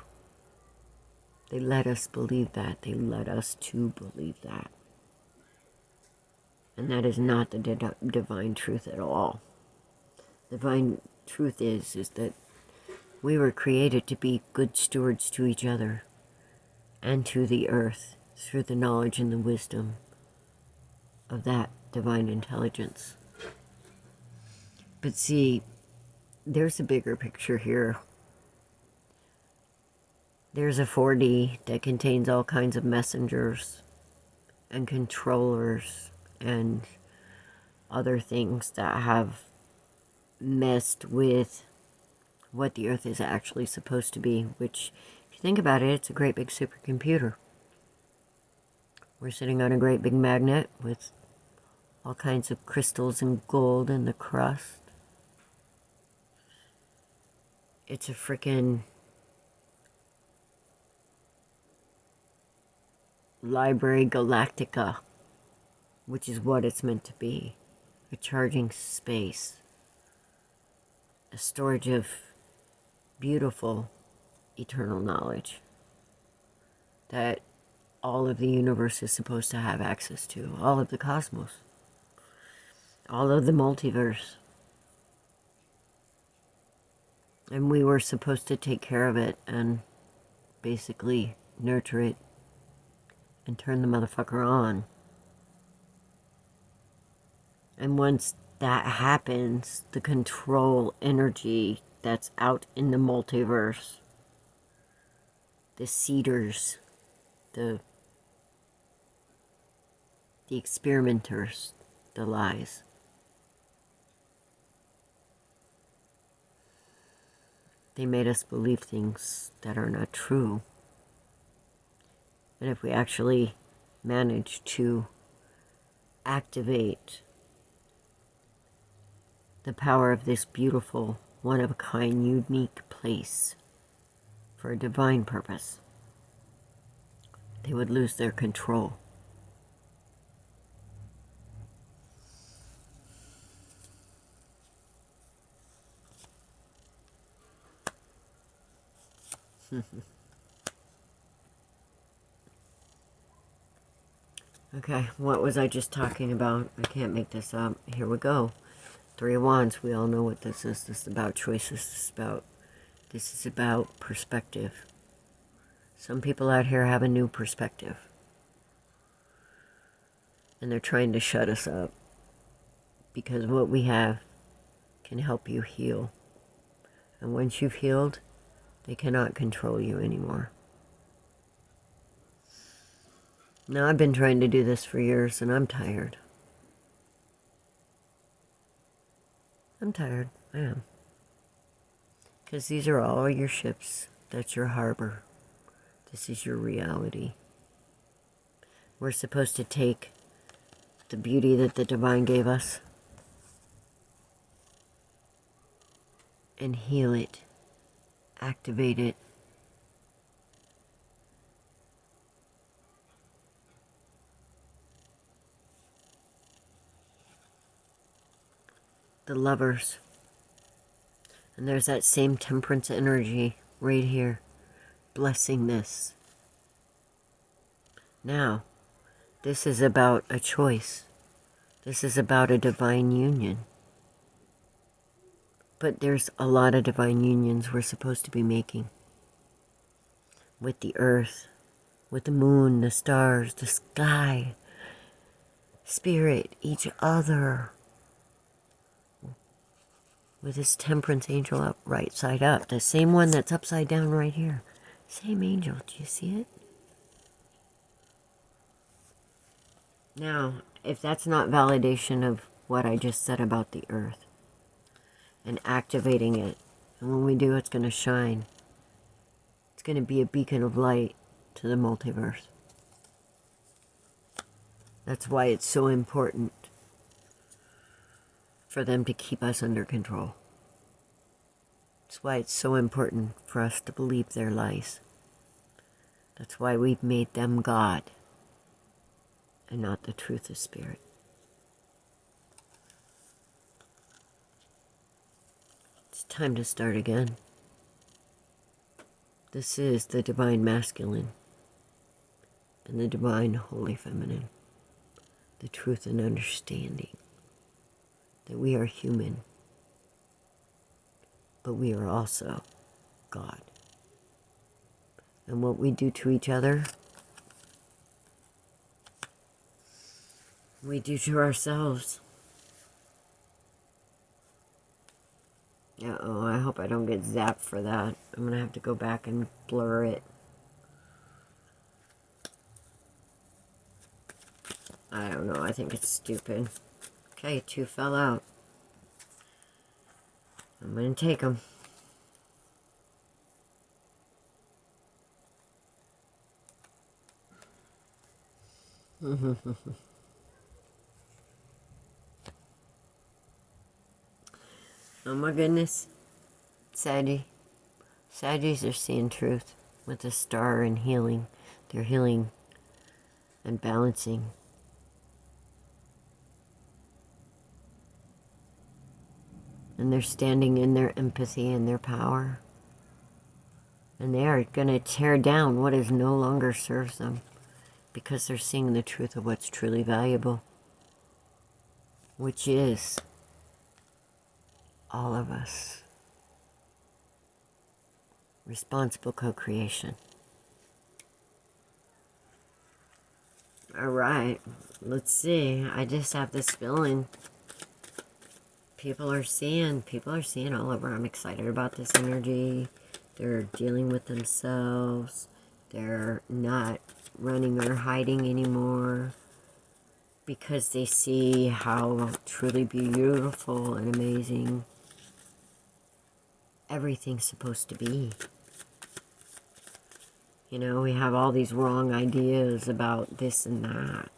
Speaker 1: they let us believe that. They let us to believe that. And that is not the divine truth at all. Divine truth is that we were created to be good stewards to each other and to the earth through the knowledge and the wisdom of that divine intelligence. But see, there's a bigger picture here. There's a 4D that contains all kinds of messengers and controllers and other things that have messed with what the earth is actually supposed to be, which, if you think about it, it's a great big supercomputer. We're sitting on a great big magnet with all kinds of crystals and gold in the crust. It's a frickin' Library Galactica, which is what it's meant to be. A charging space. A storage of beautiful eternal knowledge that all of the universe is supposed to have access to. All of the cosmos. All of the multiverse. And we were supposed to take care of it and basically nurture it and turn the motherfucker on. And once that happens, the control energy that's out in the multiverse, the seeders, the experimenters, the lies, they made us believe things that are not true. And if we actually manage to activate the power of this beautiful, one-of-a-kind, unique place for a divine purpose, they would lose their control. Okay, what was I just talking about? I can't make this up. Here we go. 3 of Wands. We all know what this is. This is about choices. This is about perspective. Some people out here have a new perspective. And they're trying to shut us up. Because what we have can help you heal. And once you've healed, they cannot control you anymore. Now, I've been trying to do this for years, and I'm tired. I'm tired. I am. Because these are all your ships. That's your harbor. This is your reality. We're supposed to take the beauty that the divine gave us and heal it, activate it, the Lovers. And there's that same temperance energy right here, blessing this. Now, this is about a choice. This is about a divine union. But there's a lot of divine unions we're supposed to be making. With the earth, with the moon, the stars, the sky, spirit, each other. With this temperance angel up, right side up. The same one that's upside down right here. Same angel. Do you see it? Now, if that's not validation of what I just said about the earth and activating it, and when we do, it's going to shine. It's going to be a beacon of light to the multiverse. That's why it's so important for them to keep us under control. That's why it's so important for us to believe their lies. That's why we've made them God. and not the truth of spirit. It's time to start again. This is the divine masculine and the divine holy feminine. The truth and understanding that we are human, but we are also God. And what we do to each other, we do to ourselves. Uh-oh, I hope I don't get zapped for that. I'm going to have to go back and blur it. I don't know, I think it's stupid. Okay, 2 fell out. I'm going to take them. Oh my goodness. Saggies are seeing truth with the star and healing. They're healing and balancing. And they're standing in their empathy and their power. And they are going to tear down what is no longer serves them, because they're seeing the truth of what's truly valuable, which is all of us. Responsible co-creation. All right, let's see. I just have this feeling people are seeing all over. I'm excited about this energy. They're dealing with themselves. They're not running or hiding anymore, because they see how truly beautiful and amazing everything's supposed to be. You know, we have all these wrong ideas about this and that.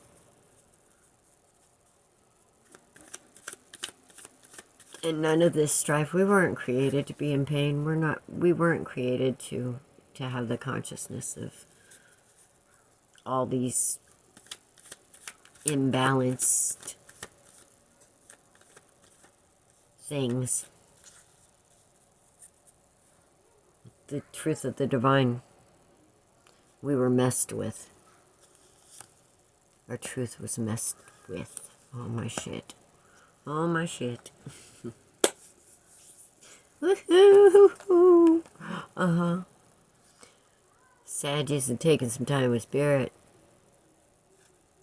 Speaker 1: And none of this strife. We weren't created to be in pain. We weren't created to have the consciousness of all these imbalanced things. The truth of the divine, we were messed with. Our truth was messed with. Oh my shit. Oh my shit. Woohoo! Uh-huh. Saggies have taken some time with spirit.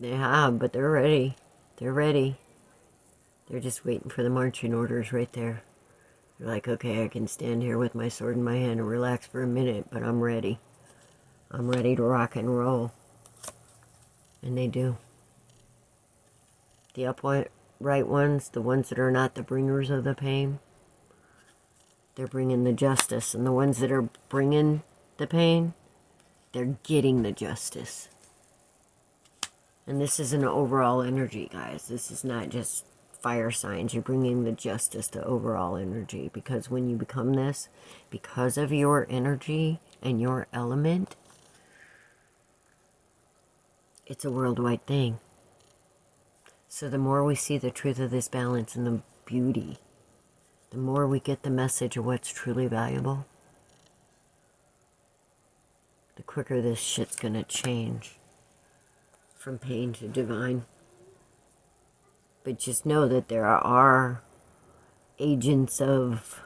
Speaker 1: They have, but they're ready. They're ready. They're just waiting for the marching orders right there. They're like, okay, I can stand here with my sword in my hand and relax for a minute, but I'm ready. I'm ready to rock and roll. And they do. The upright ones, the ones that are not the bringers of the pain, they're bringing the justice. And the ones that are bringing the pain, they're getting the justice. And this is an overall energy, guys. This is not just fire signs. You're bringing the justice to overall energy. Because when you become this, because of your energy and your element, it's a worldwide thing. So the more we see the truth of this balance and the beauty, the more we get the message of what's truly valuable, the quicker this shit's gonna change from pain to divine. But just know that there are agents of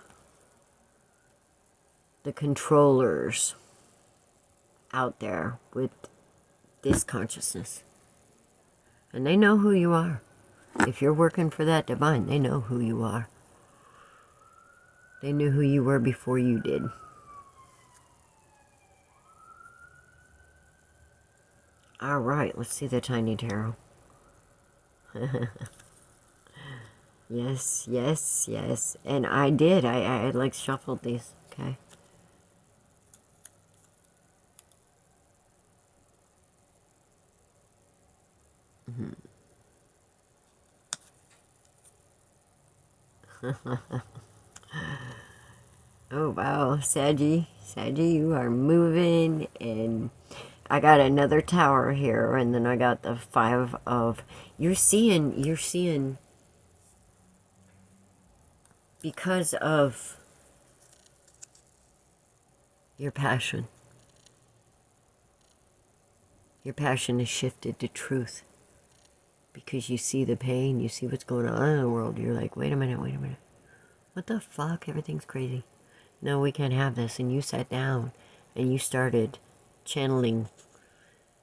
Speaker 1: the controllers out there with this consciousness. And they know who you are. If you're working for that divine, they know who you are. They knew who you were before you did. All right, let's see the tiny tarot. Yes, yes, yes. And I did. I like shuffled these. Okay. Oh, wow. Saggy, you are moving. And I got another tower here, and then I got the 5 of... You're seeing... Because of your passion. Your passion is shifted to truth. Because you see the pain, you see what's going on in the world. You're like, wait a minute. What the fuck? Everything's crazy. No, we can't have this. And you sat down and you started channeling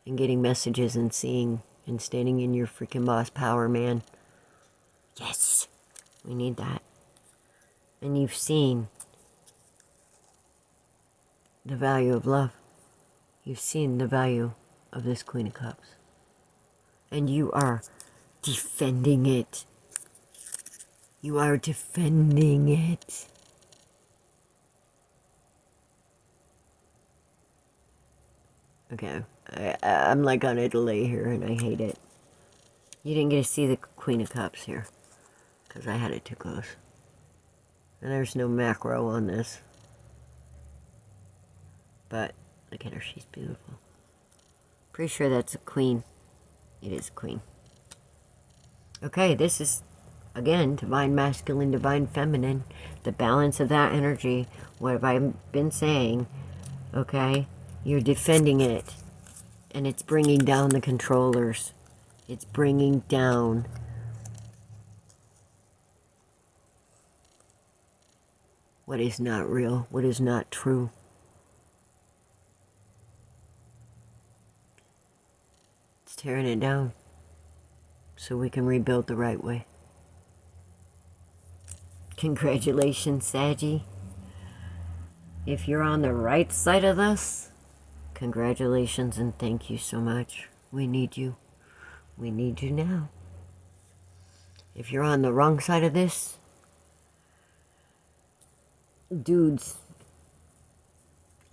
Speaker 1: and getting messages and seeing and standing in your freaking boss power, man. Yes, we need that. And you've seen the value of love. You've seen the value of this Queen of Cups. And you are defending it. You are defending it. Okay, I'm like on a delay here and I hate it. You didn't get to see the Queen of Cups here because I had it too close. And there's no macro on this. But look at her, she's beautiful. Pretty sure that's a queen. It is a queen. Okay, this is, again, divine masculine, divine feminine. The balance of that energy. What have I been saying? Okay, you're defending it. And it's bringing down the controllers. It's bringing down what is not real, what is not true. It's tearing it down so we can rebuild the right way. Congratulations, Saggy. If you're on the right side of this, congratulations and thank you so much. We need you. We need you now. If you're on the wrong side of this, dudes,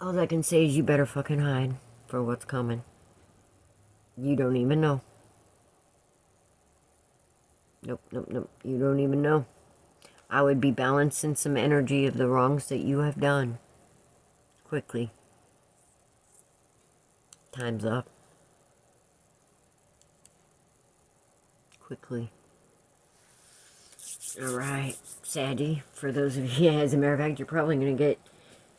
Speaker 1: all I can say is you better fucking hide for what's coming. You don't even know. Nope. You don't even know. I would be balancing some energy of the wrongs that you have done. Quickly. Time's up. Quickly. Alright, Saggy. For those of you, as a matter of fact, you're probably going to get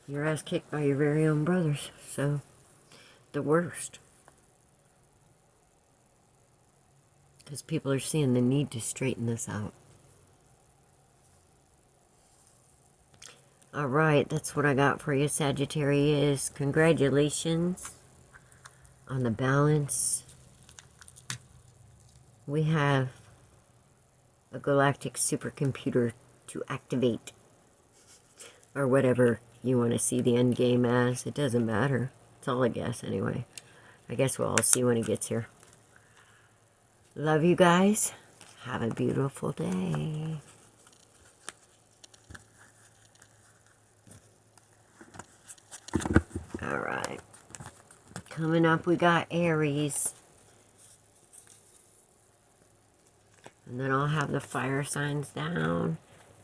Speaker 1: your ass kicked by your very own brothers. So, the worst. Because people are seeing the need to straighten this out. Alright, that's what I got for you, Sagittarius. Congratulations on the balance. We have a galactic supercomputer to activate. Or whatever you want to see the end game as. It doesn't matter. It's all a guess anyway. I guess we'll all see when it gets here. Love you guys. Have a beautiful day. Alright. Coming up, we got Aries. And then I'll have the fire signs down.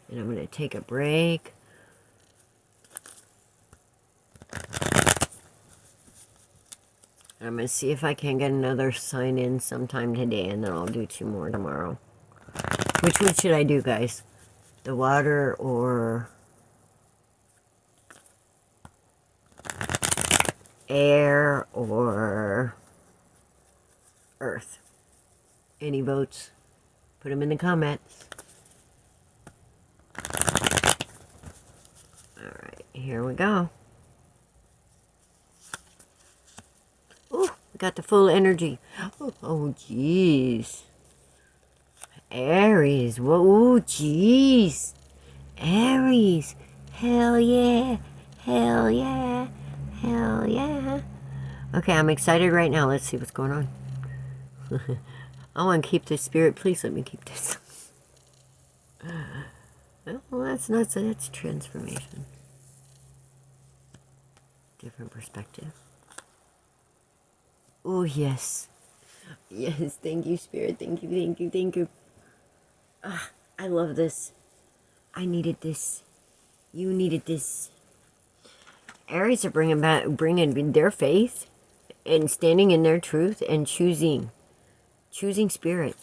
Speaker 1: And I'm going to take a break. I'm going to see if I can get another sign in sometime today. And then I'll do 2 more tomorrow. Which one should I do, guys? The water or air or earth? Any votes? Put them in the comments. Alright, here we go. Oh, we got the full energy. Oh, jeez. Aries. Whoa, jeez. Aries. Hell yeah. Hell yeah. Hell yeah. Okay, I'm excited right now. Let's see what's going on. I want to keep this spirit. Please let me keep this. Well, that's not so. That's transformation. Different perspective. Oh, yes. Yes, thank you, Spirit. Thank you, thank you, thank you. Ah, I love this. I needed this. You needed this. Aries are bringing their faith and standing in their truth and choosing spirit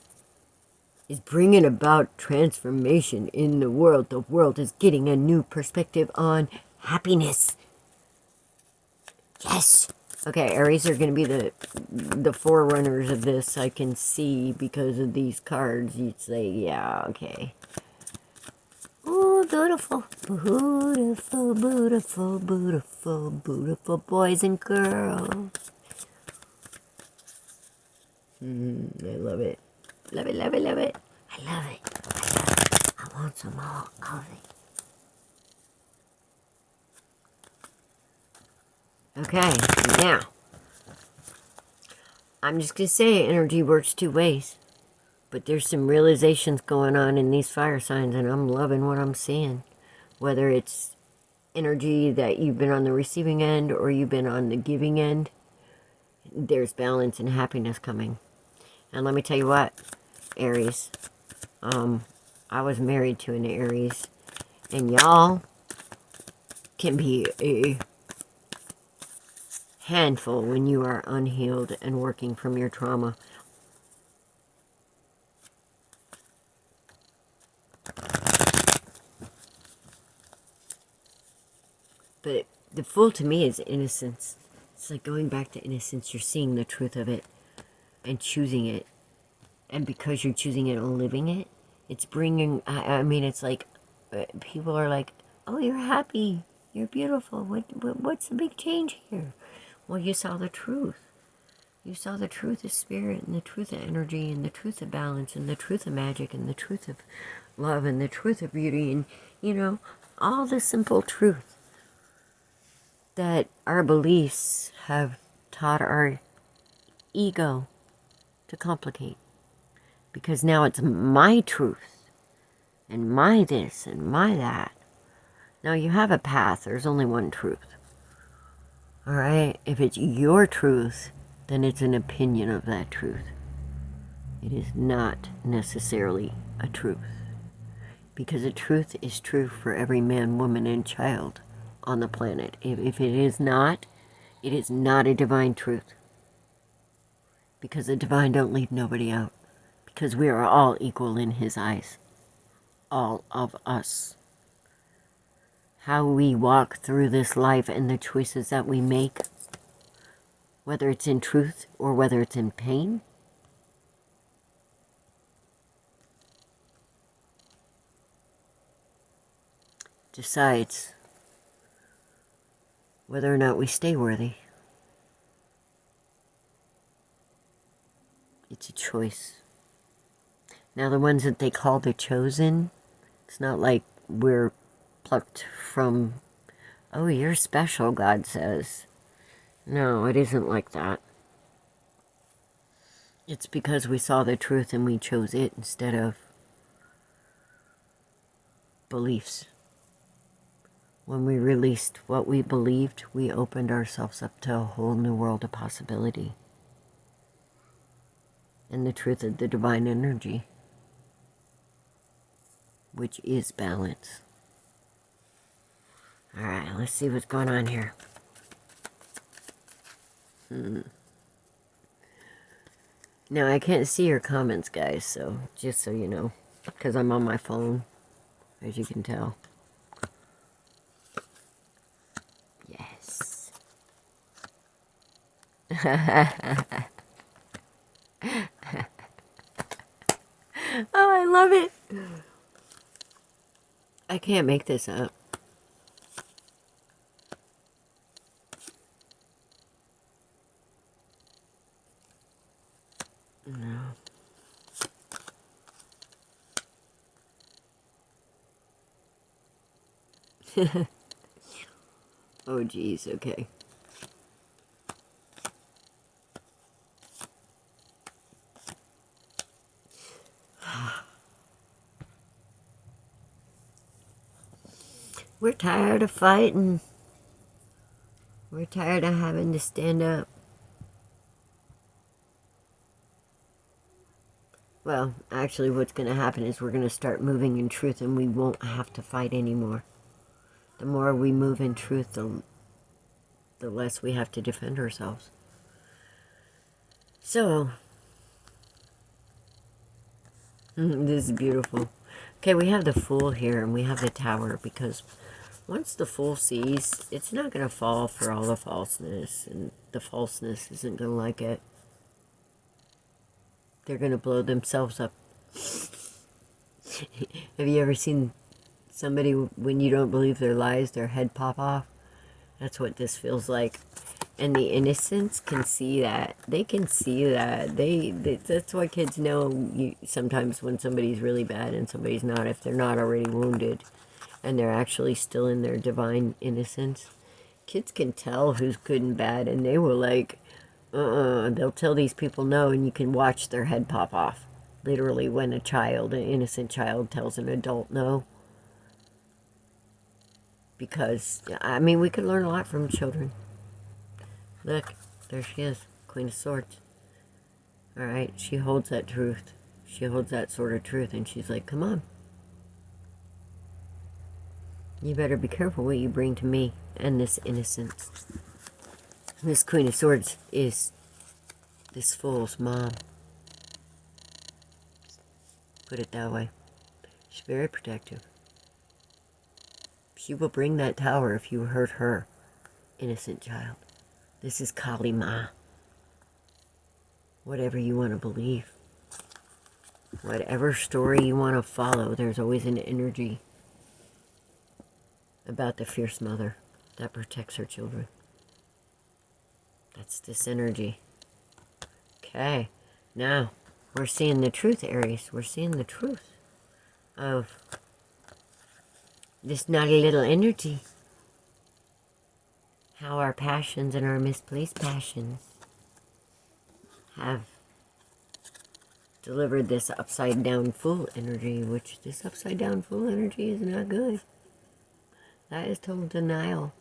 Speaker 1: is bringing about transformation in the world. The world is getting a new perspective on happiness. Yes. Okay, Aries are going to be the forerunners of this. I can see because of these cards. You'd say, yeah, okay. Ooh, beautiful. Beautiful, beautiful, beautiful, beautiful boys and girls. I love it. Love it, love it, love it. I love it. I love it. I want some more of it. Okay, now, I'm just going to say energy works two ways. But there's some realizations going on in these fire signs, and I'm loving what I'm seeing. Whether it's energy that you've been on the receiving end or you've been on the giving end, there's balance and happiness coming. And let me tell you what, Aries, I was married to an Aries, and y'all can be a handful when you are unhealed and working from your trauma. But the Fool to me is innocence. It's like going back to innocence. You're seeing the truth of it and choosing it. And because you're choosing it and living it, it's bringing, I mean, it's like, people are like, oh, you're happy. You're beautiful. What's the big change here? Well, you saw the truth. You saw the truth of spirit and the truth of energy and the truth of balance and the truth of magic and the truth of love and the truth of beauty and, you know, all the simple truth that our beliefs have taught our ego to complicate. Because now it's my truth and my this and my that. Now you have a path. There's only one truth. All right? If it's your truth, then it's an opinion of that truth. It is not necessarily a truth. Because a truth is true for every man, woman, and child on the planet. If it is not a divine truth. Because the divine don't leave nobody out. Because we are all equal in his eyes. All of us. How we walk through this life and the choices that we make, whether it's in truth or whether it's in pain, decides whether or not we stay worthy. It's a choice. Now the ones that they call the chosen, it's not like we're plucked from, oh, you're special, God says. No, it isn't like that. It's because we saw the truth and we chose it instead of beliefs. When we released what we believed, we opened ourselves up to a whole new world of possibility. And the truth of the divine energy, which is balance. All right, let's see what's going on here. Now, I can't see your comments, guys, so just so you know, because I'm on my phone, as you can tell. Yes. Oh, I love it. I can't make this up. No. Oh, geez, okay. We're tired of fighting. We're tired of having to stand up. Well, actually what's going to happen is we're going to start moving in truth and we won't have to fight anymore. The more we move in truth, the less we have to defend ourselves. So, this is beautiful. Okay, we have the Fool here and we have the Tower, because once the Fool sees, it's not going to fall for all the falseness, and the falseness isn't going to like it. They're going to blow themselves up. Have you ever seen somebody, when you don't believe their lies, their head pop off? That's what this feels like. And the innocents can see that. They can see that. That's why kids know sometimes when somebody's really bad and somebody's not, if they're not already wounded and they're actually still in their divine innocence. Kids can tell who's good and bad, and they will like, they'll tell these people no, and you can watch their head pop off. Literally, when a child, an innocent child, tells an adult no. Because, I mean, we could learn a lot from children. Look, there she is, Queen of Swords. Alright, she holds that truth. She holds that sort of truth, and she's like, come on. You better be careful what you bring to me and this innocence. This Queen of Swords is this Fool's mom. Put it that way. She's very protective. She will bring that tower if you hurt her, innocent child. This is Kali Ma. Whatever you want to believe. Whatever story you want to follow, there's always an energy about the fierce mother that protects her children. That's this energy. Okay, now we're seeing the truth, Aries. We're seeing the truth of this naughty little energy. How our passions and our misplaced passions have delivered this upside down Fool energy, which this upside down Fool energy is not good. That is total denial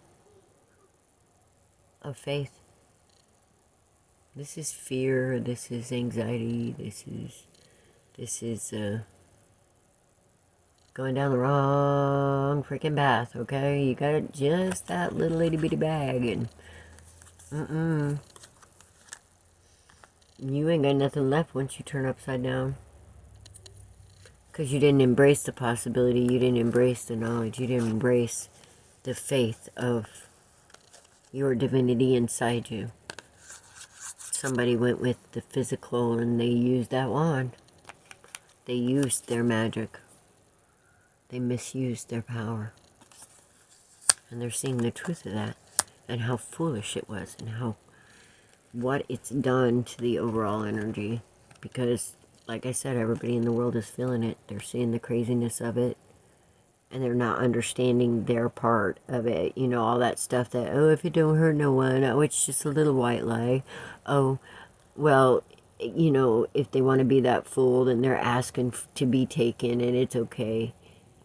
Speaker 1: of faith. This is fear, this is anxiety, this is going down the wrong freaking path, okay? You got just that little itty bitty bag, and you ain't got nothing left once you turn upside down. Because you didn't embrace the possibility, you didn't embrace the knowledge, you didn't embrace the faith of your divinity inside you. Somebody went with the physical and they used that wand. They used their magic. They misused their power. And they're seeing the truth of that, and how foolish it was, and how what it's done to the overall energy. Because, like I said, everybody in the world is feeling it. They're seeing the craziness of it, and they're not understanding their part of it. You know, all that stuff that, oh, if it don't hurt no one, oh, it's just a little white lie. Oh, well, you know, if they want to be that fool, then they're asking to be taken, and it's okay.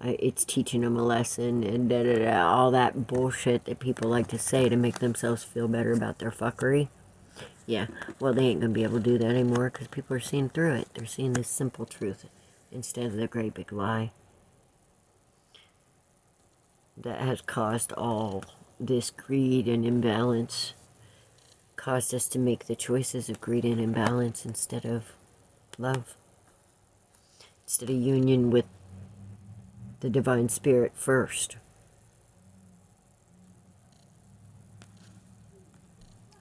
Speaker 1: It's teaching them a lesson, and da-da-da, all that bullshit that people like to say to make themselves feel better about their fuckery. Yeah, well, they ain't going to be able to do that anymore, because people are seeing through it. They're seeing this simple truth instead of the great big lie that has caused all this greed and imbalance, caused us to make the choices of greed and imbalance instead of love, instead of union with the divine spirit first.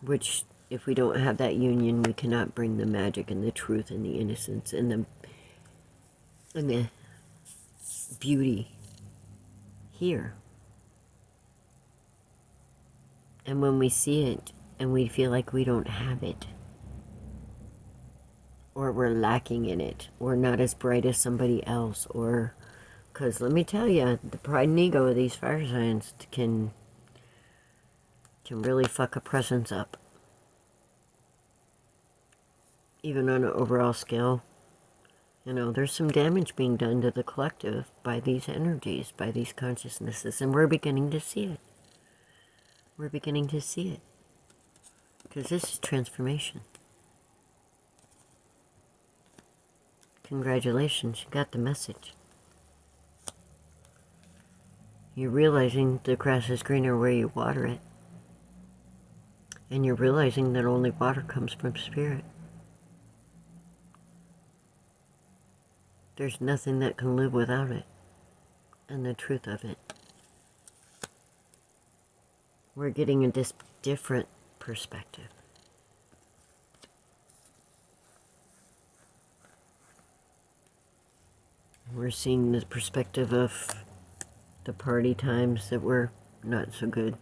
Speaker 1: Which, if we don't have that union, we cannot bring the magic and the truth and the innocence and the beauty here. And when we see it and we feel like we don't have it, or we're lacking in it, or not as bright as somebody else, or, because let me tell you, the pride and ego of these fire signs can really fuck a presence up. Even on an overall scale, you know, there's some damage being done to the collective by these energies, by these consciousnesses, and we're beginning to see it. We're beginning to see it. Because this is transformation. Congratulations, you got the message. You're realizing the grass is greener where you water it. And you're realizing that only water comes from spirit. There's nothing that can live without it. And the truth of it. We're getting a different perspective. We're seeing the perspective of the party times that were not so good.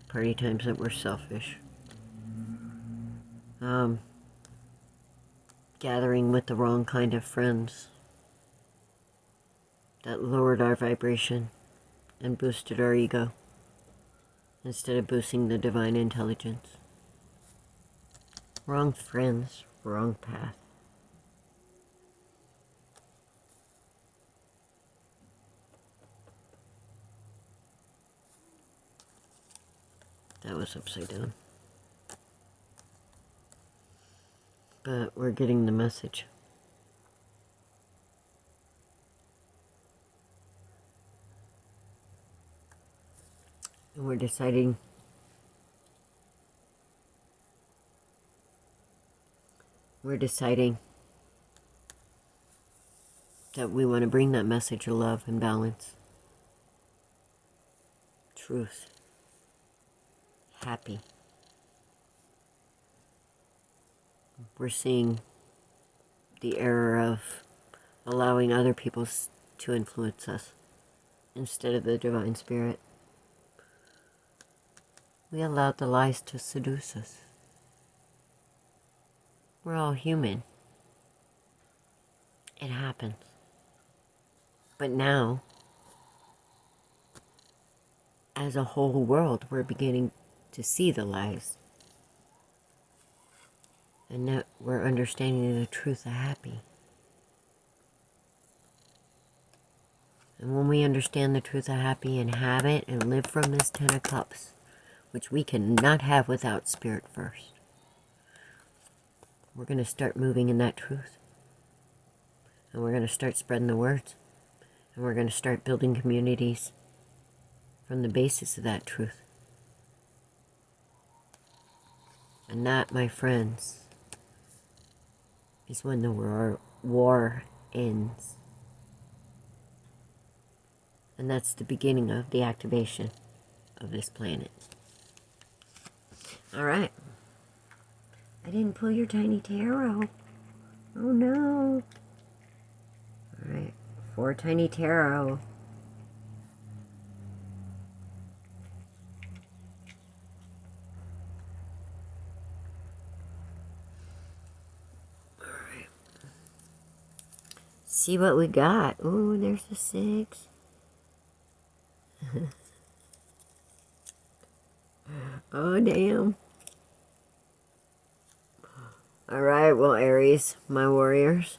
Speaker 1: Party times that were selfish. Gathering with the wrong kind of friends that lowered our vibration and boosted our ego instead of boosting the divine intelligence. Wrong friends, wrong path. That was upside down. But we're getting the message. And we're deciding that we want to bring that message of love and balance, truth, happy. We're seeing the error of allowing other people to influence us instead of the divine spirit. We allowed the lies to seduce us. We're all human. It happens. But now, as a whole world, we're beginning to see the lies. And now we're understanding the truth of happy. And when we understand the truth of happy and have it and live from this 10 of Cups, which we cannot have without spirit first, we're going to start moving in that truth. And we're going to start spreading the words. And we're going to start building communities from the basis of that truth. And that, my friends, is when the war ends. And that's the beginning of the activation of this planet. All right. I didn't pull your tiny tarot. Oh no. All right. 4 tiny tarot. All right. See what we got. Oh, there's a 6. Oh, damn. All right, well, Aries, my warriors,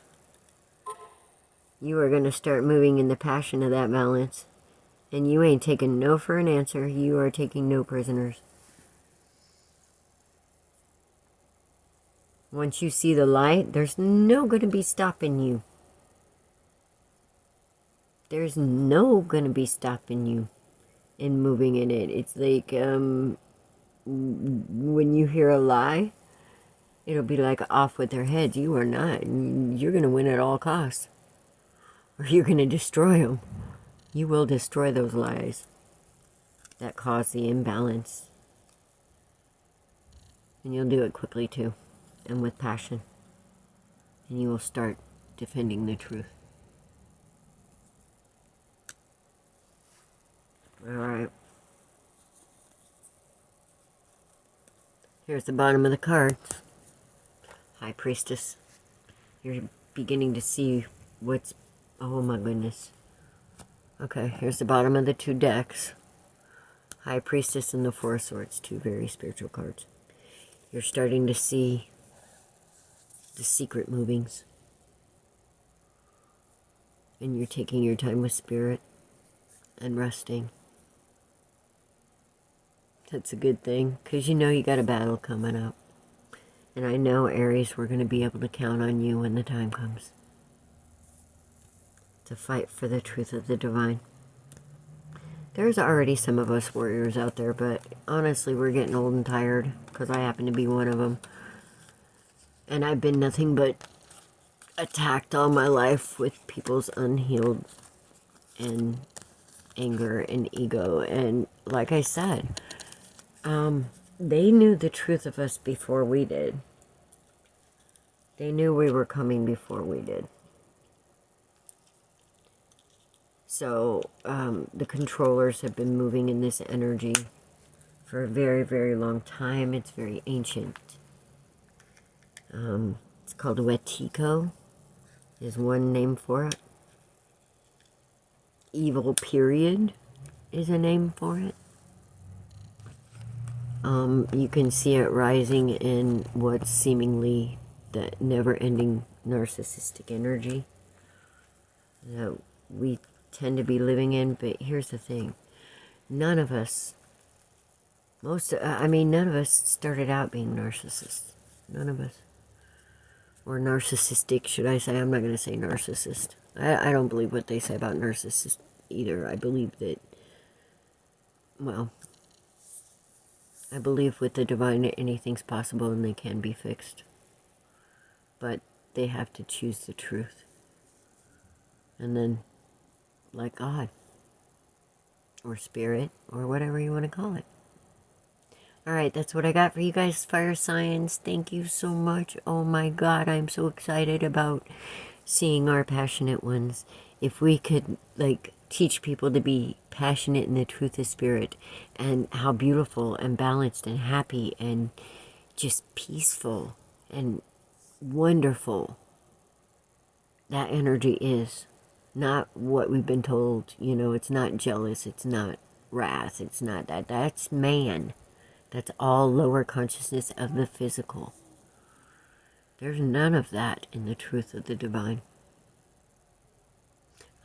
Speaker 1: you are going to start moving in the passion of that balance. And you ain't taking no for an answer. You are taking no prisoners. Once you see the light, there's no going to be stopping you. There's no going to be stopping you in moving in it. It's like when you hear a lie, it'll be like off with their heads. You are not. You're going to win at all costs. Or you're going to destroy them. You will destroy those lies that cause the imbalance. And you'll do it quickly too. And with passion. And you will start defending the truth. Alright. Here's the bottom of the cards. High Priestess. You're beginning to see what's... Oh my goodness. Okay, here's the bottom of the 2 decks. High Priestess and the 4 of Swords. 2 very spiritual cards. You're starting to see the secret movings. And you're taking your time with spirit and resting. That's a good thing, because you know you got a battle coming up. And I know, Aries, we're going to be able to count on you when the time comes. To fight for the truth of the divine. There's already some of us warriors out there, but honestly, we're getting old and tired, because I happen to be one of them. And I've been nothing but attacked all my life with people's unhealed and anger and ego. And like I said, they knew the truth of us before we did. They knew we were coming before we did. So the controllers have been moving in this energy for a very, very long time. It's very ancient. It's called Wetiko, is one name for it. Evil period is a name for it. You can see it rising in what's seemingly the never-ending narcissistic energy that we tend to be living in. But here's the thing. None of us, none of us started out being narcissists. None of us. Or narcissistic, should I say. I'm not going to say narcissist. I don't believe what they say about narcissists either. I believe that, well, I believe with the divine anything's possible and they can be fixed. But they have to choose the truth. And then, like God, or spirit, or whatever you want to call it. Alright, that's what I got for you guys, fire signs. Thank you so much. Oh my God, I'm so excited about seeing our passionate ones. If we could, like, teach people to be passionate in the truth of spirit, and how beautiful and balanced and happy and just peaceful and wonderful that energy is. Not what we've been told, you know, it's not jealous, it's not wrath, it's not that. That's man. That's all lower consciousness of the physical. There's none of that in the truth of the divine.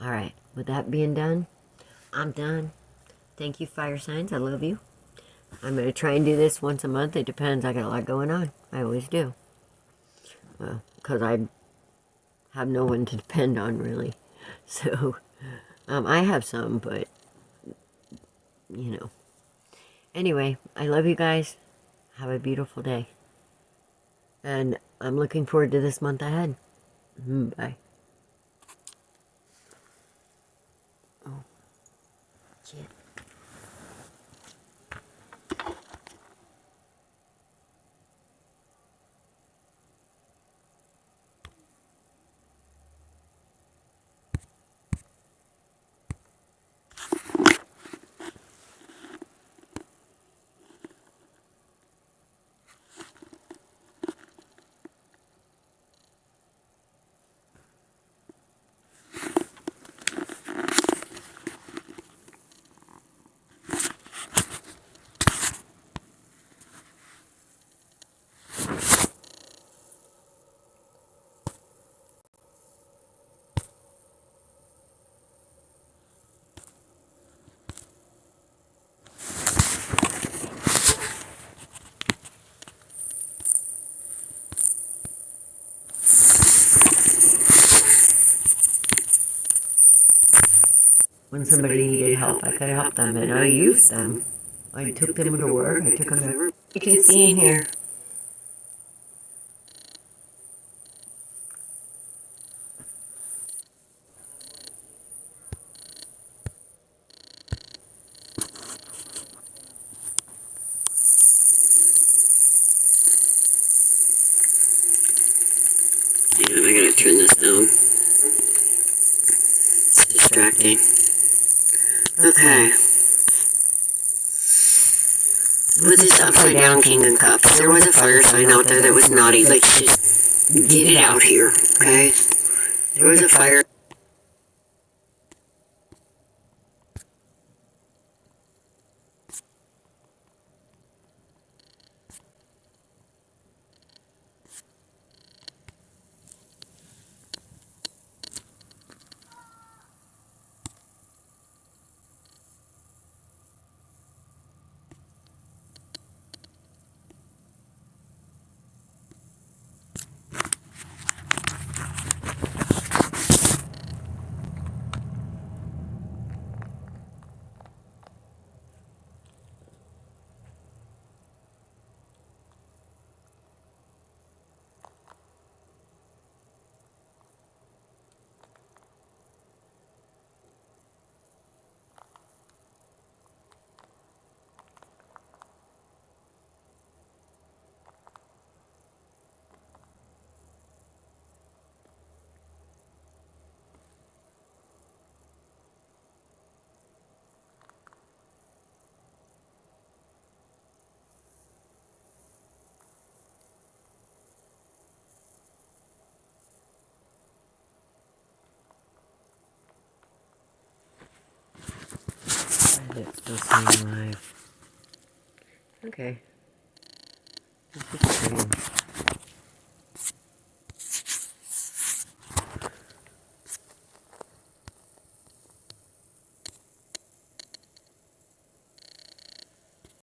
Speaker 1: Alright, with that being done, I'm done. Thank you, fire signs. I love you. I'm going to try and do this once a month. It depends. I got a lot going on. I always do. Because I have no one to depend on, really. So, I have some, but, you know. Anyway, I love you guys. Have a beautiful day. And I'm looking forward to this month ahead. Bye. Oh, shit. When somebody needed help, I could help them, and I used them. I took them to work. I took them to... You can see in here. I gotta turn this down. It's distracting. Okay. With this upside down King of Cups, there was a fire sign out there that was naughty. Like, just get it out here, okay? There was a fire. It's still staying alive. Okay. This is pretty.